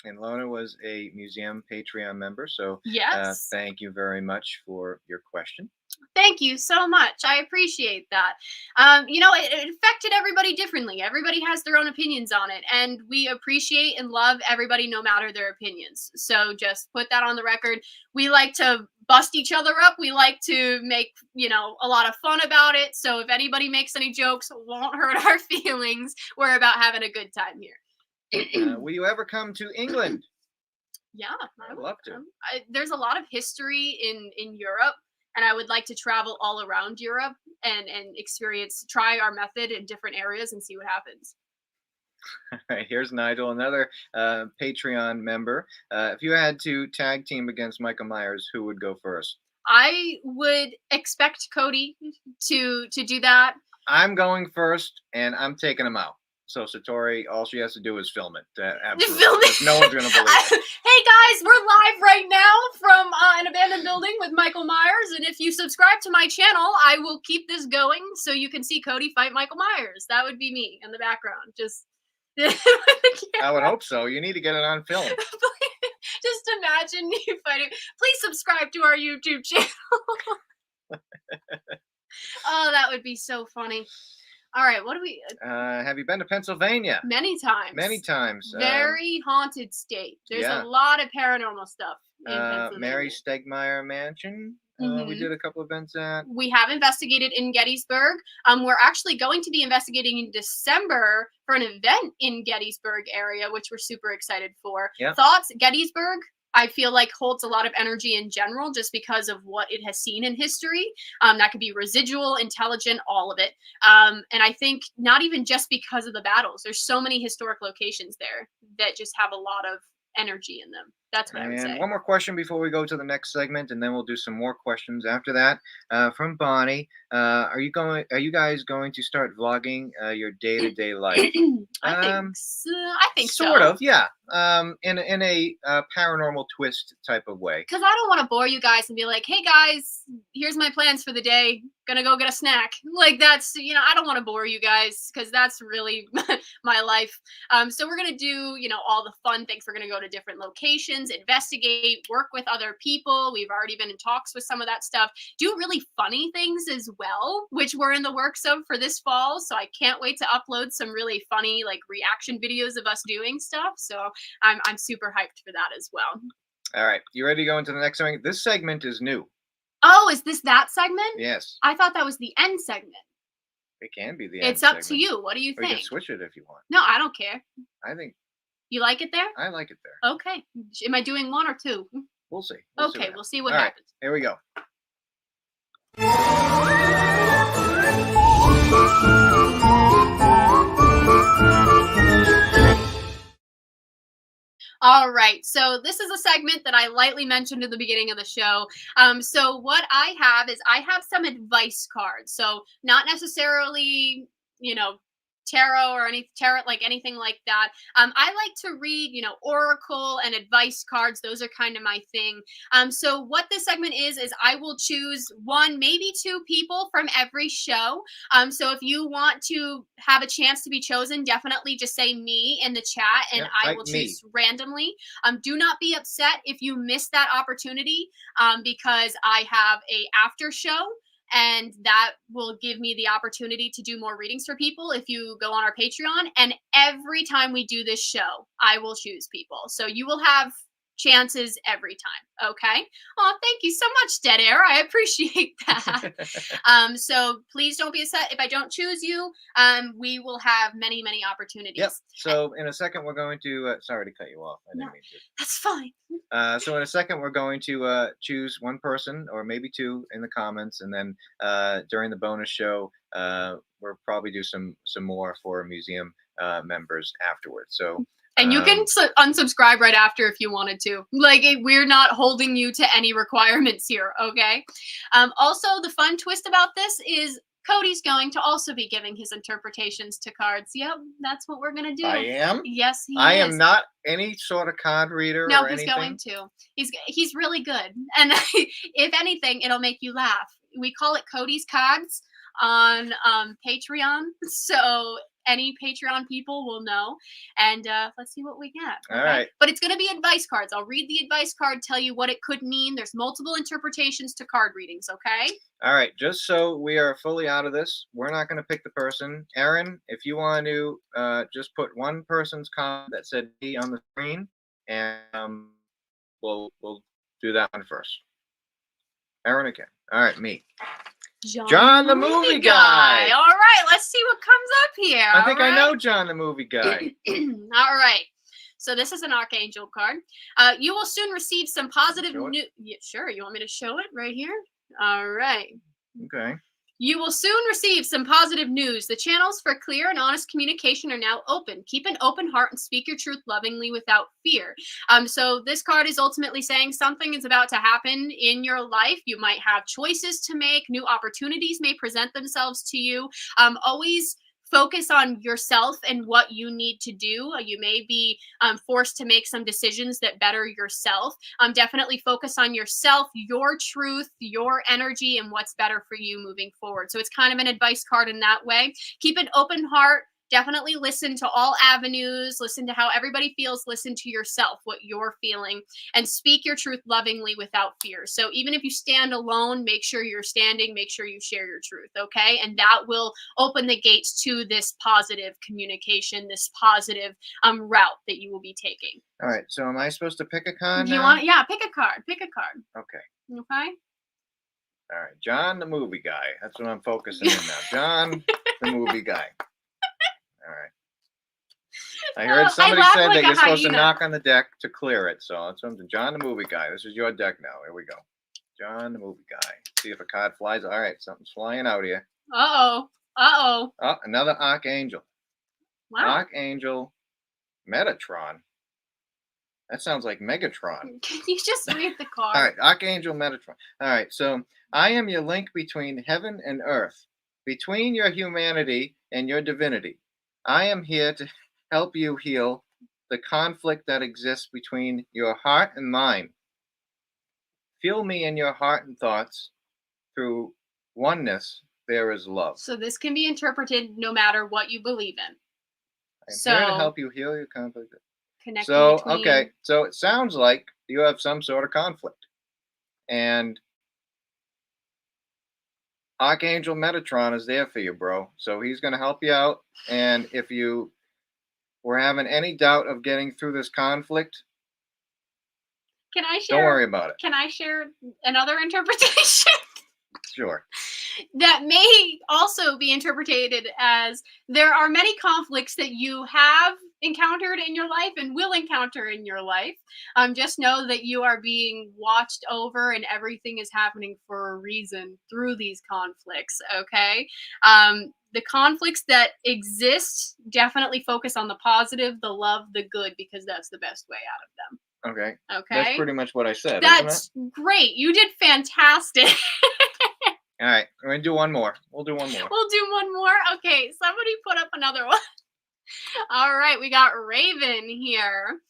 And Lona was a museum Patreon member, so yes, thank you very much for your question. Thank you so much. I appreciate that. It affected everybody differently. Everybody has their own opinions on it, and we appreciate and love everybody no matter their opinions. So just put that on the record. We like to bust each other up. We like to make, a lot of fun about it. So if anybody makes any jokes, it won't hurt our feelings. We're about having a good time here. Will you ever come to England? Yeah, I'd love to. There's a lot of history in Europe, and I would like to travel all around Europe and try our method in different areas and see what happens. All right, here's Nigel, another Patreon member. If you had to tag team against Michael Myers, who would go first? I would expect Cody to do that. I'm going first, and I'm taking him out. So Satori, all she has to do is film it. Absolutely. Film it. No one's going to believe it. Hey guys, we're live right now from an abandoned building with Michael Myers. And if you subscribe to my channel, I will keep this going so you can see Cody fight Michael Myers. That would be me in the background. Just I would hope so. You need to get it on film. Just imagine you fighting. Please subscribe to our YouTube channel. Oh, that would be so funny. All right, what do we... have you been to Pennsylvania? Many times. Many times. Very haunted state. There's a lot of paranormal stuff in Pennsylvania. Mary Stegmeyer Mansion. We did a couple events at. We have investigated in Gettysburg. We're actually going to be investigating in December for an event in Gettysburg area, which we're super excited for. Yep. Thoughts? Gettysburg, I feel like holds a lot of energy in general just because of what it has seen in history. That could be residual, intelligent, all of it. And I think not even just because of the battles. There's so many historic locations there that just have a lot of energy in them. That's what I would say. One more question before we go to the next segment, and then we'll do some more questions after that. From Bonnie, are you guys going to start vlogging your day-to-day life? I think so. Sort of, yeah. In a paranormal twist type of way. Because I don't want to bore you guys and be like, hey guys, here's my plans for the day. gonna go get a snack. Like that's, I don't want to bore you guys because that's really my life. So we're gonna do, all the fun things. We're gonna go to different locations, investigate, work with other people. We've already been in talks with some of that stuff. Do really funny things as well, which we're in the works of for this fall. So I can't wait to upload some really funny like reaction videos of us doing stuff. So I'm super hyped for that as well. All right, you ready to go into the next segment? This segment is new. Oh, is this that segment? Yes. I thought that was the end segment. It can be the end It's up segment. to you. What do you We think? can switch it if you want. No, I don't care. I think You like it there? I like it there. Okay. Am I doing one or two? We'll see. Okay, we'll see what All right, happens. here we go. All right, so this is a segment that I lightly mentioned at the beginning of the show. So what I have some advice cards. So not necessarily, tarot or anything like that. I like to read, oracle and advice cards. Those are kind of my thing. So what this segment is I will choose one, maybe two people from every show. So if you want to have a chance to be chosen, definitely just say me in the chat and I will choose randomly. Do not be upset if you miss that opportunity because I have a after show. And that will give me the opportunity to do more readings for people if you go on our Patreon. And every time we do this show, I will choose people. So you will have chances every time. Okay. Oh, thank you so much, Dead Air. I appreciate that. So please don't be upset if I don't choose you. We will have many, many opportunities. Yep. So in a second, we're going to. Sorry to cut you off. I didn't mean to. That's fine. So in a second, we're going to choose one person or maybe two in the comments, and then during the bonus show, we'll probably do some more for museum members afterwards. So. And you can unsubscribe right after if you wanted to. We're not holding you to any requirements here, okay? Also, the fun twist about this is Cody's going to also be giving his interpretations to cards. Yep, that's what we're going to do. I am? Yes, he is. I am not any sort of card reader No, or he's anything. going to. He's really good. And if anything, it'll make you laugh. We call it Cody's Cards on Patreon. So any Patreon people will know. And let's see what we get. Okay? All right. But it's going to be advice cards. I'll read the advice card, tell you what it could mean. There's multiple interpretations to card readings, okay? All right. Just so we are fully out of this, we're not going to pick the person. Aaron, if you want to just put one person's comment that said me on the screen, and we'll do that one first. Aaron again. All right, me. John the movie guy. All right, let's see what comes up here. I think I know John the movie guy. All right. So this is an Archangel card. You will soon receive some positive news. Yeah, sure. You want me to show it right here? All right. Okay. You will soon receive some positive news. The channels for clear and honest communication are now open. Keep an open heart and speak your truth lovingly without fear. So this card is ultimately saying something is about to happen in your life. You might have choices to make. New opportunities may present themselves to you. Always focus on yourself and what you need to do. You may be forced to make some decisions that better yourself. Definitely focus on yourself, your truth, your energy, and what's better for you moving forward. So it's kind of an advice card in that way. Keep an open heart. Definitely listen to all avenues, listen to how everybody feels, listen to yourself, what you're feeling, and speak your truth lovingly without fear. So even if you stand alone, make sure you're standing, make sure you share your truth, okay? And that will open the gates to this positive communication, this positive route that you will be taking. All right, so am I supposed to pick a card Do you now? want? Yeah, pick a card, pick a card. Okay. Okay? All right, John the movie guy. That's what I'm focusing in now. John the movie guy. All right. I heard somebody said that you're supposed to knock on the deck to clear it. So that's something. John the movie guy. This is your deck now. Here we go. John the movie guy. See if a card flies. All right, something's flying out here. Uh-oh. Uh-oh. Oh, another Archangel. Wow. Archangel Metatron. That sounds like Megatron. Can you just read the card? All right, Archangel Metatron. All right, so I am your link between heaven and earth, between your humanity and your divinity. I am here to help you heal the conflict that exists between your heart and mind. Feel me in your heart and thoughts through oneness, there is love. So this can be interpreted no matter what you believe in. I'm So here to help you heal your conflict. connecting So, between... okay. So it sounds like you have some sort of conflict. And Archangel Metatron is there for you, bro. So he's going to help you out. And if you were having any doubt of getting through this conflict, Can I share? don't worry about it. Can I share another interpretation? Sure. That may also be interpreted as there are many conflicts that you have encountered in your life and will encounter in your life. Just know that you are being watched over and everything is happening for a reason through these conflicts, okay? The conflicts that exist, definitely focus on the positive, the love, the good, because that's the best way out of them. Okay. Okay. That's pretty much what I said. That's isn't great. You did fantastic. it? All right. We're going to do one more. We'll do one more. We'll do one more. Okay. Somebody put up another one. All right. We got Raven here.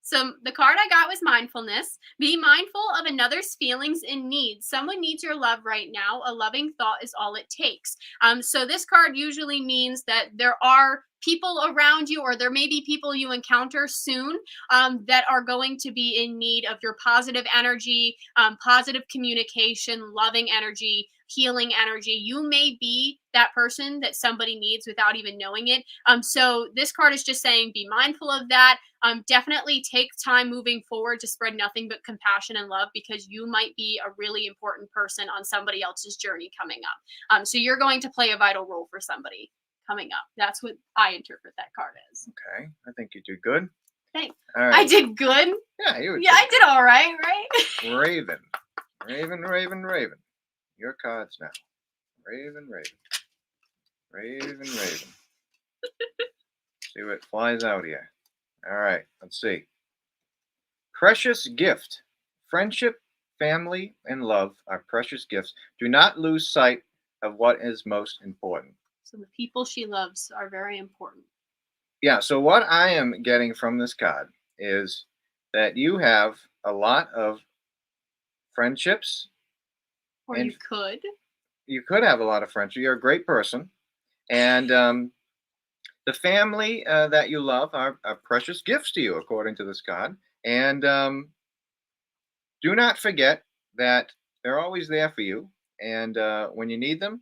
So the card I got was mindfulness. Be mindful of another's feelings and needs. Someone needs your love right now. A loving thought is all it takes. So this card usually means that there are people around you, or there may be people you encounter soon that are going to be in need of your positive energy, positive communication, loving energy, healing energy. You may be that person that somebody needs without even knowing it. So this card is just saying be mindful of that. Definitely take time moving forward to spread nothing but compassion and love, because you might be a really important person on somebody else's journey coming up. So you're going to play a vital role for somebody coming up. That's what I interpret that card as. Okay. I think you did good. Thanks. All right. I did good. Yeah, you Yeah, I did all right, right? Raven. Raven, Raven, Raven. Your cards now. Raven, Raven. Raven, Raven. See what flies out here. All right, let's see. Precious gift. Friendship, family, and love are precious gifts. Do not lose sight of what is most important. So the people she loves are very important. Yeah, so what I am getting from this card is that you have a lot of friendships. Or And you could. You could have a lot of friendships. You're a great person. And the family that you love are precious gifts to you, according to this card. And do not forget that they're always there for you. And when you need them,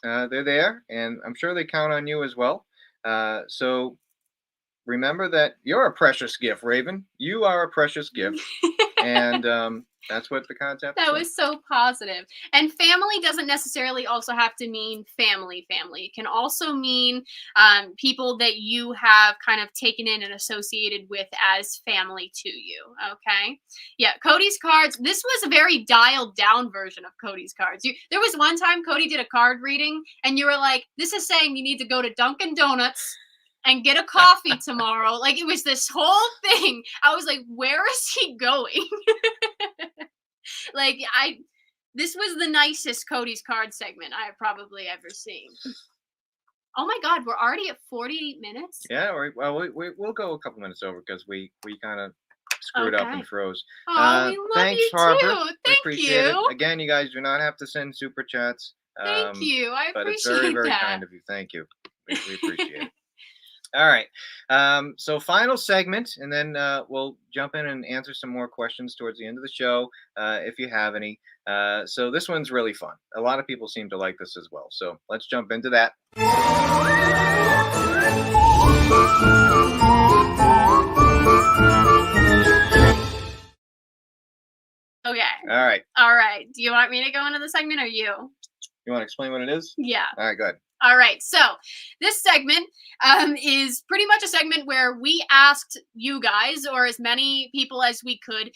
they're there. And I'm sure they count on you as well. So remember that you're a precious gift, Raven. You are a precious gift. And that's what the concept That said. was so positive. And family doesn't necessarily also have to mean family. It can also mean people that you have kind of taken in and associated with as family to you. Okay. Yeah. Cody's cards. This was a very dialed down version of Cody's cards. There was one time Cody did a card reading and you were like, this is saying you need to go to Dunkin' Donuts and get a coffee tomorrow. Like, it was this whole thing. I was like, where is he going? Like, this was the nicest Cody's card segment I have probably ever seen. Oh my God, we're already at 40 minutes? Yeah, we'll go a couple minutes over because we kind of screwed up and froze. Oh, we love thanks, you Harper. too. Thank appreciate you. It. Again, you guys do not have to send super chats. Thank you. I but appreciate it's very, very that. kind of you. Thank you. We appreciate it. All right. So final segment, and then we'll jump in and answer some more questions towards the end of the show, if you have any. So this one's really fun. A lot of people seem to like this as well. So let's jump into that. Okay. All right. Do you want me to go into the segment or you? You want to explain what it is? Yeah. All right, good. All right, so this segment is pretty much a segment where we asked you guys, or as many people as we could,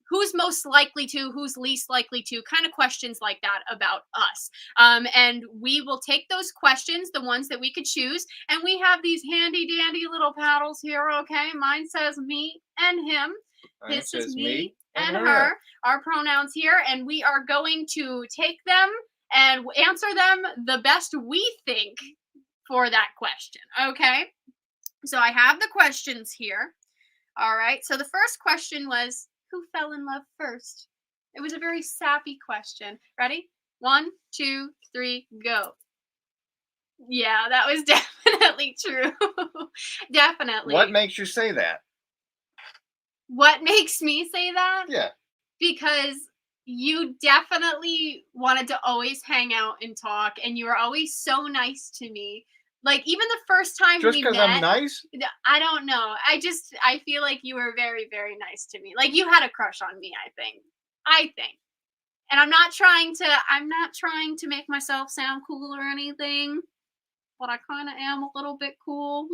who's most likely to, who's least likely to, kind of questions like that about us. And we will take those questions, the ones that we could choose, and we have these handy dandy little paddles here, okay? Mine says me and him. His says me and her. Our pronouns here, and we are going to take them and answer them the best we think for that question, okay? So I have the questions here. All right, so the first question was, who fell in love first? It was a very sappy question. Ready? 1, 2, 3, go. Yeah, that was definitely true. Definitely. What makes you say that? What makes me say that? Yeah. Because you definitely wanted to always hang out and talk, and you were always so nice to me. Like, even the first time Just we because met, I'm nice? I don't know. I feel like you were very, very nice to me. Like, you had a crush on me, I think. And I'm not trying to make myself sound cool or anything, but I kind of am a little bit cool.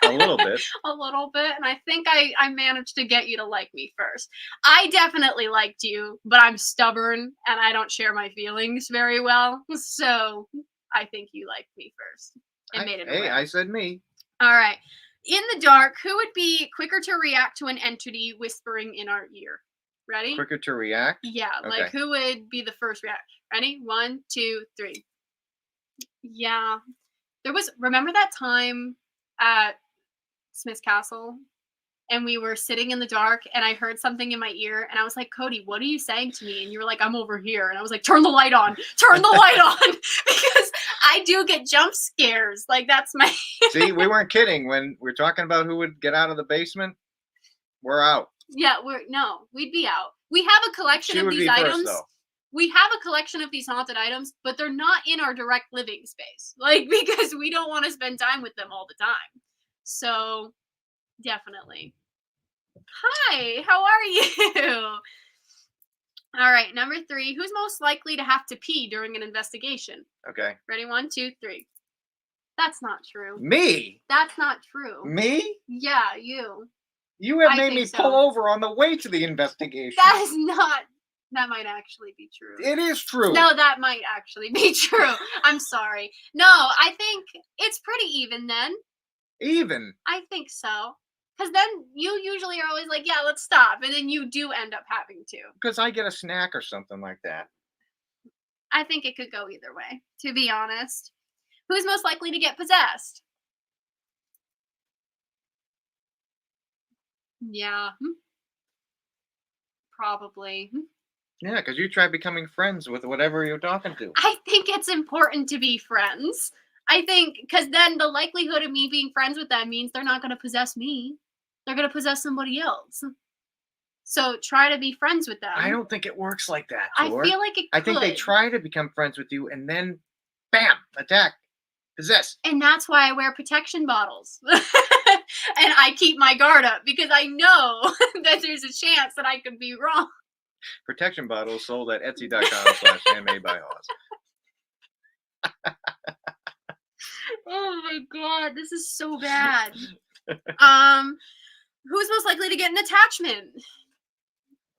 A little bit. A little bit. And I think I managed to get you to like me first. I definitely liked you, but I'm stubborn and I don't share my feelings very well. So I think you liked me first and made it Hey, aware. I said me. All right. In the dark, who would be quicker to react to an entity whispering in our ear? Ready? Quicker to react? Yeah, Okay. like who would be the first react? Ready? 1, 2, 3. Yeah. Remember that time at Smith's Castle and we were sitting in the dark and I heard something in my ear and I was like, Cody, what are you saying to me? And you were like, I'm over here. And I was like, turn the light on, because I do get jump scares. Like, that's my. See, we weren't kidding when we're talking about who would get out of the basement. We're out. Yeah, we'd be out. We have a collection She of would these be items. first, though. We have a collection of these haunted items, but they're not in our direct living space. Like, because we don't want to spend time with them all the time. So, definitely. Hi, how are you? All right, number 3. Who's most likely to have to pee during an investigation? Okay. Ready? 1, 2, 3. That's not true. Me? That's not true. Me? Yeah, you. You have I made me think pull so. over on the way to the investigation. That is not. That might actually be true. It is true. No, that might actually be true. I'm sorry. No, I think it's pretty even then. Even? I think so. Because then you usually are always like, yeah, let's stop. And then you do end up having to. Because I get a snack or something like that. I think it could go either way, to be honest. Who's most likely to get possessed? Yeah. Probably. Yeah, because you try becoming friends with whatever you're talking to. I think it's important to be friends. I think, because then the likelihood of me being friends with them means they're not going to possess me. They're going to possess somebody else. So try to be friends with them. I don't think it works like that, I Tor. feel like it could. I think they try to become friends with you and then, bam, attack, possess. And that's why I wear protection bottles. And I keep my guard up because I know that there's a chance that I could be wrong. Protection bottles sold at etsy.com/handmade-by-Hawes. Oh my god, this is so bad. Who's most likely to get an attachment?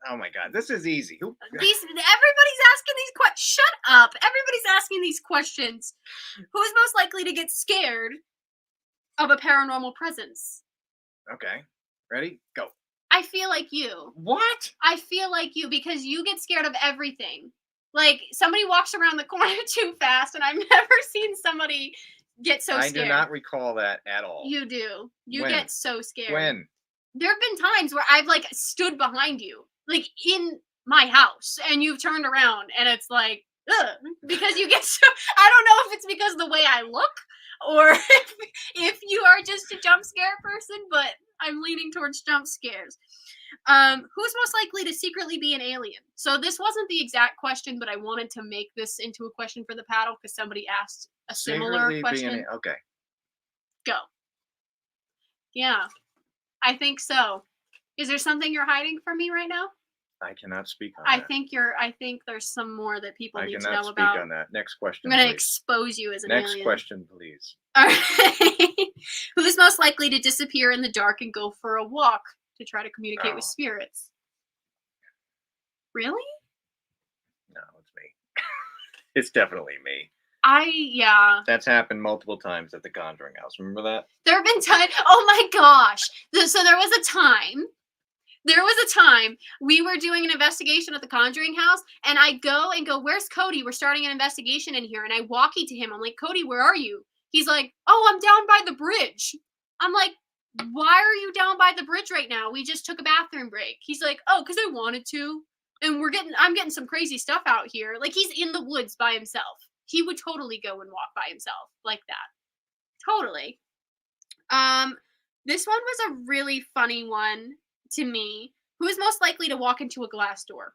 Oh my god, this is easy. Everybody's asking these questions. Shut up. Everybody's asking these questions. Who's most likely to get scared of a paranormal presence? Okay, ready? Go. I feel like you. What? I feel like you because you get scared of everything. Like, somebody walks around the corner too fast, and I've never seen somebody get so scared. I do not recall that at all. You do. You When? get so scared. When? There have been times where I've, like, stood behind you, like, in my house, and you've turned around, and it's like, ugh, because you get so... I don't know if it's because of the way I look, or if you are just a jump scare person, but I'm leaning towards jump scares. Who's most likely to secretly be an alien? So this wasn't the exact question, but I wanted to make this into a question for the paddle because somebody asked a similar question. Okay. Go. Yeah, I think so. Is there something you're hiding from me right now? I cannot speak on I that. think there's some more that people I need to cannot know speak about. on that. Next question, I'm going to please. expose you as an Next alien. question, please. All right. Who's most likely to disappear in the dark and go for a walk to try to communicate with spirits? Really? No, it's me. It's definitely me. Yeah. That's happened multiple times at the Conjuring House. Remember that? There have been times. Oh my gosh. So there was a time we were doing an investigation at the Conjuring House, and I go, where's Cody? We're starting an investigation in here. And I walkie to him. I'm like, Cody, where are you? He's like, oh, I'm down by the bridge. I'm like, why are you down by the bridge right now? We just took a bathroom break. He's like, oh, because I wanted to. and I'm getting some crazy stuff out here. Like, he's in the woods by himself. He would totally go and walk by himself like that. Totally. This one was a really funny one to me. Who is most likely to walk into a glass door?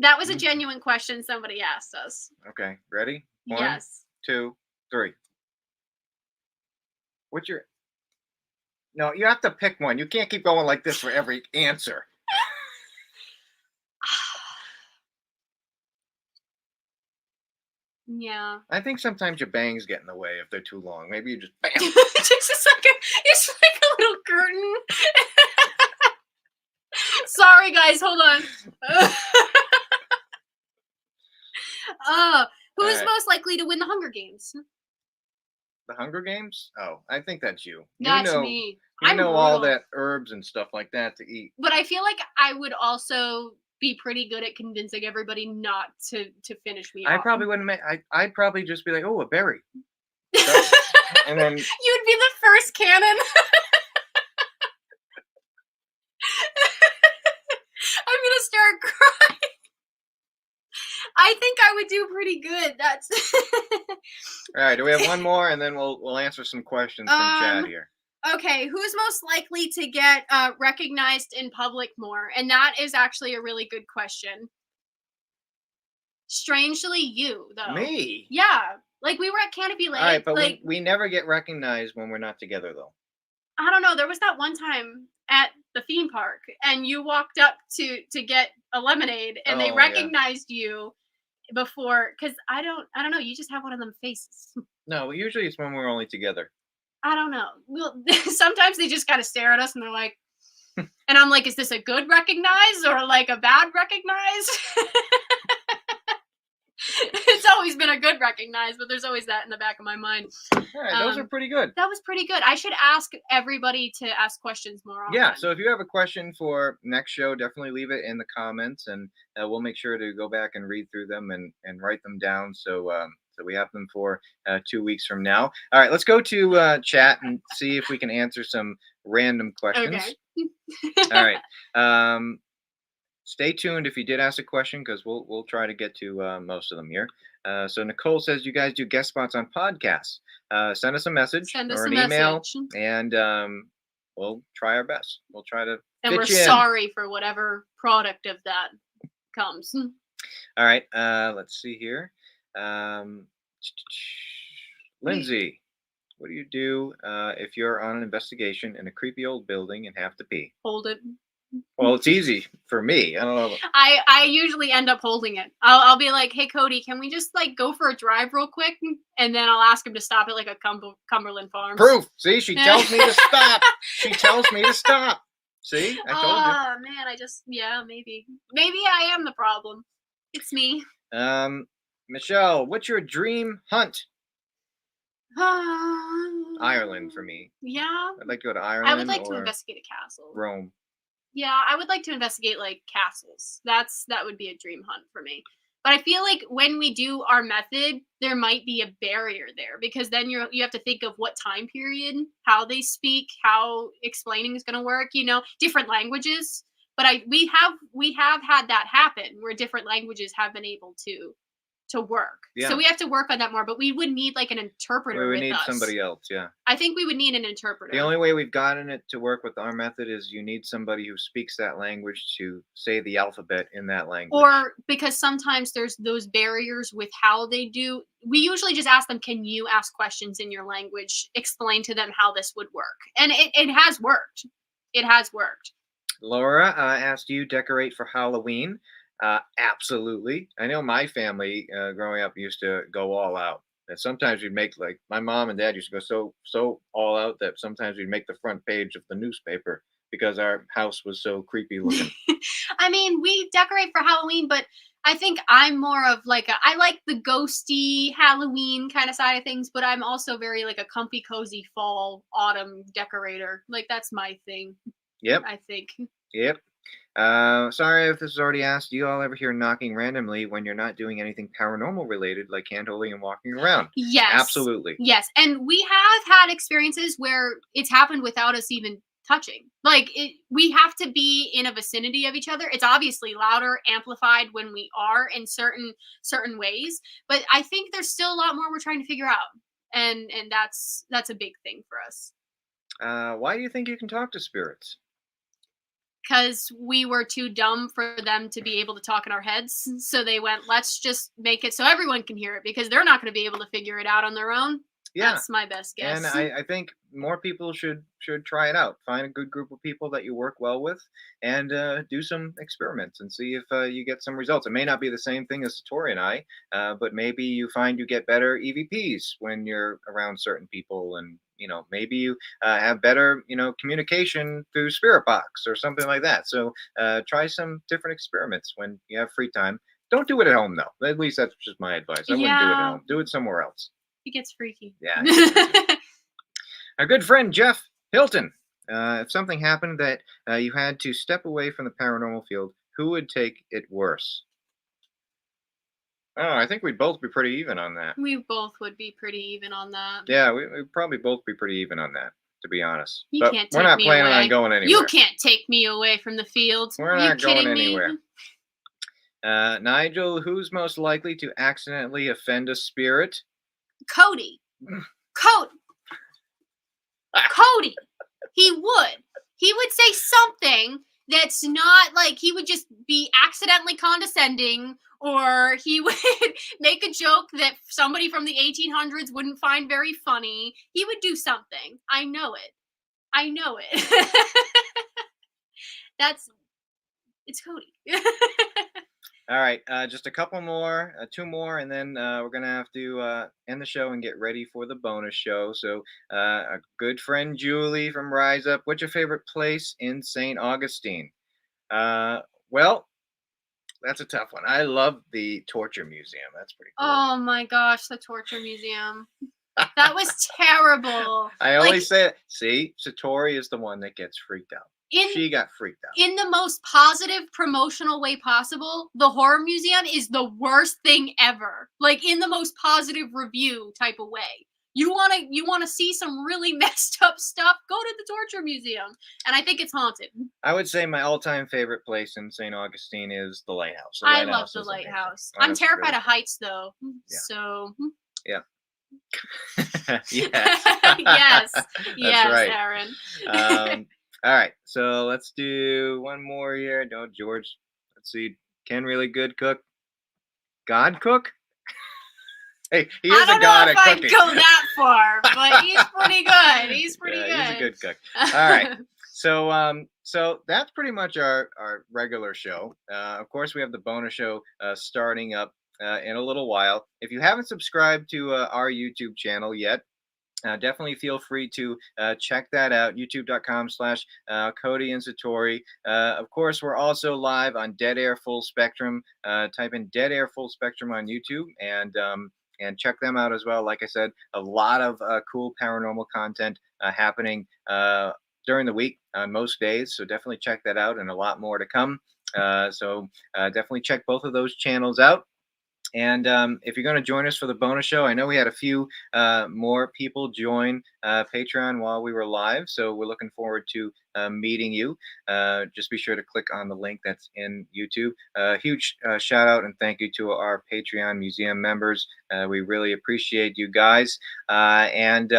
That was a genuine question somebody asked us. Okay, ready? 1, Yes. 2, 3. What's your... No, you have to pick one. You can't keep going like this for every answer. Yeah. I think sometimes your bangs get in the way if they're too long. Maybe you just bam. it's like a little curtain. Sorry, guys. Hold on. Who is most likely to win the Hunger Games? The Hunger Games? Oh, I think that's you. That's me. You know all that herbs and stuff like that to eat. But I feel like I would also be pretty good at convincing everybody not to finish me off. I probably wouldn't make... I'd probably just be like, oh, a berry. And then... You'd be the first cannon. I'm gonna start crying. I think I would do pretty good. That's all right. Do we have one more, and then we'll answer some questions from chat here. Okay, who's most likely to get recognized in public more? And that is actually a really good question. Strangely, you though. Me? Yeah, like we were at Canopy Lake. All right, but like, we never get recognized when we're not together, though. I don't know. There was that one time at the theme park, and you walked up to get a lemonade, and they recognized you before. Because I don't know. You just have one of them faces. No, usually it's when we're only together. I don't know. Well, sometimes they just kind of stare at us, and they're like, and I'm like, is this a good recognize or like a bad recognize? It's always been a good recognize, but there's always that in the back of my mind. All right, those are pretty good. That was pretty good. I should ask everybody to ask questions more often. Yeah, so if you have a question for next show, definitely leave it in the comments, and we'll make sure to go back and read through them and write them down so we have them for 2 weeks from now. All right, let's go to chat and see if we can answer some random questions. Okay. All right. Stay tuned if you did ask a question, because we'll try to get to most of them here. So Nicole says you guys do guest spots on podcasts. Send us a message or an email, and we'll try our best. We'll try to. And we're sorry for whatever product of that comes. All right. Let's see here. Lindsay, what do you do if you're on an investigation in a creepy old building and have to pee? Hold it. Well, it's easy for me. I don't know. I usually end up holding it. I'll be like, hey, Cody, can we just like go for a drive real quick? And then I'll ask him to stop at like a Cumberland Farms. Proof. See, she tells me to stop. She tells me to stop. See, I told you. Oh, man, maybe I am the problem. It's me. Michelle, what's your dream hunt? Ireland for me. Yeah. I'd like to go to Ireland. I would like to investigate a castle. Rome. Yeah, I would like to investigate like castles. That would be a dream hunt for me. But I feel like when we do our method, there might be a barrier there, because then you have to think of what time period, how they speak, how explaining is going to work, different languages. But we have had that happen where different languages have been able to work. Yeah. So we have to work on that more, but we would need like an interpreter with us. We would need somebody else, yeah. I think we would need an interpreter. The only way we've gotten it to work with our method is you need somebody who speaks that language to say the alphabet in that language. Or because sometimes there's those barriers with how they do. We usually just ask them, can you ask questions in your language? Explain to them how this would work. And it has worked. It has worked. Laura asked, do you decorate for Halloween? Absolutely. I know my family growing up used to go all out. And sometimes we'd make, like, my mom and dad used to go so all out that sometimes we'd make the front page of the newspaper because our house was so creepy looking. I mean, we decorate for Halloween, but I think I'm more of like I like the ghosty Halloween kind of side of things, but I'm also very like a comfy, cozy fall, autumn decorator. Like that's my thing. Yep. I think. Yep. Sorry if this is already asked. Do you all ever hear knocking randomly when you're not doing anything paranormal related, like hand holding and walking around? Yes. Absolutely. Yes. And we have had experiences where it's happened without us even touching. Like we have to be in a vicinity of each other. It's obviously louder, amplified when we are in certain ways, but I think there's still a lot more we're trying to figure out, and that's a big thing for us. Why do you think you can talk to spirits? Because we were too dumb for them to be able to talk in our heads, so they went, let's just make it so everyone can hear it, because they're not going to be able to figure it out on their own. Yeah, that's my best guess. And I think more people should try it out. Find a good group of people that you work well with, and do some experiments and see if you get some results. It may not be the same thing as Satori and I, but maybe you find you get better EVPs when you're around certain people, and maybe you have better communication through Spirit Box or something like that. So try some different experiments when you have free time. Don't do it at home though. At least that's just my advice. I wouldn't do it at home. Do it somewhere else. It gets freaky. Yeah. Our good friend Jeff Hilton. If something happened that you had to step away from the paranormal field, who would take it worse? Oh, I think we'd both be pretty even on that. We both would be pretty even on that. Yeah, we'd probably both be pretty even on that, to be honest. You but can't take we're not me planning away. on going anywhere. You can't take me away from the field. We're Are not you going kidding anywhere. me? Nigel, who's most likely to accidentally offend a spirit? Cody. Cody. He would say something that's not like, he would just be accidentally condescending, or he would make a joke that somebody from the 1800s wouldn't find very funny. He would do something. I know it. It's Cody. All right, just a couple more, two more, and then we're going to have to end the show and get ready for the bonus show. So a good friend, Julie from RISEUP, what's your favorite place in St. Augustine? Well, that's a tough one. I love the Torture Museum. That's pretty cool. Oh my gosh, the Torture Museum. That was terrible. I always say it. See, Satori is the one that gets freaked out. She got freaked out. In the most positive promotional way possible, the horror museum is the worst thing ever. Like, in the most positive review type of way. You wanna see some really messed up stuff? Go to the Torture Museum. And I think it's haunted. I would say my all-time favorite place in St. Augustine is the Lighthouse. I love the Lighthouse. I'm terrified of heights, though. Yeah. So. Yeah. Yes. Yes, right. Aaron. All right, so let's do one more here. No, George. Let's see. Ken really good cook. God cook? Hey, he is a god at cooking. I don't know if I'd go that far, but he's pretty good. He's pretty good. He's a good cook. All right. So that's pretty much our regular show. Of course, we have the bonus show starting up in a little while. If you haven't subscribed to our YouTube channel yet, definitely feel free to check that out, youtube.com/Cody and Satori. Of course, we're also live on Dead Air Full Spectrum. Type in Dead Air Full Spectrum on YouTube and check them out as well. Like I said, a lot of cool paranormal content happening during the week on most days. So definitely check that out, and a lot more to come. So definitely check both of those channels out. And if you're going to join us for the bonus show, I know we had a few more people join Patreon while we were live, so we're looking forward to meeting you. Just be sure to click on the link that's in YouTube. Huge shout out and thank you to our Patreon museum members. We really appreciate you guys. And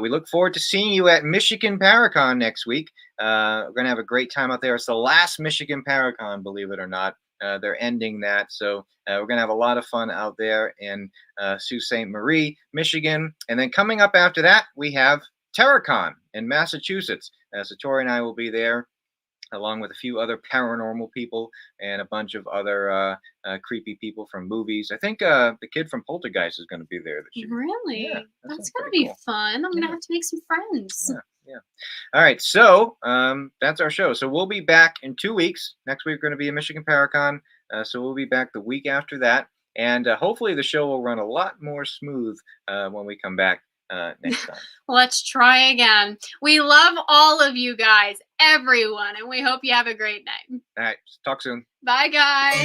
we look forward to seeing you at Michigan Paracon next week. We're going to have a great time out there. It's the last Michigan Paracon, believe it or not. They're ending that, so we're going to have a lot of fun out there in Sault Ste. Marie, Michigan. And then coming up after that, we have Terracon in Massachusetts. Satori and I will be there, along with a few other paranormal people and a bunch of other creepy people from movies. I think the kid from Poltergeist is going to be there this year. Really? Yeah, that's going to be fun. I'm going to have to make some friends. Yeah. All right. So that's our show. So we'll be back in 2 weeks. Next week, we're going to be in Michigan Paracon. So we'll be back the week after that. And hopefully the show will run a lot more smooth when we come back next time. Let's try again. We love all of you guys, everyone, and we hope you have a great night. All right. Talk soon. Bye, guys.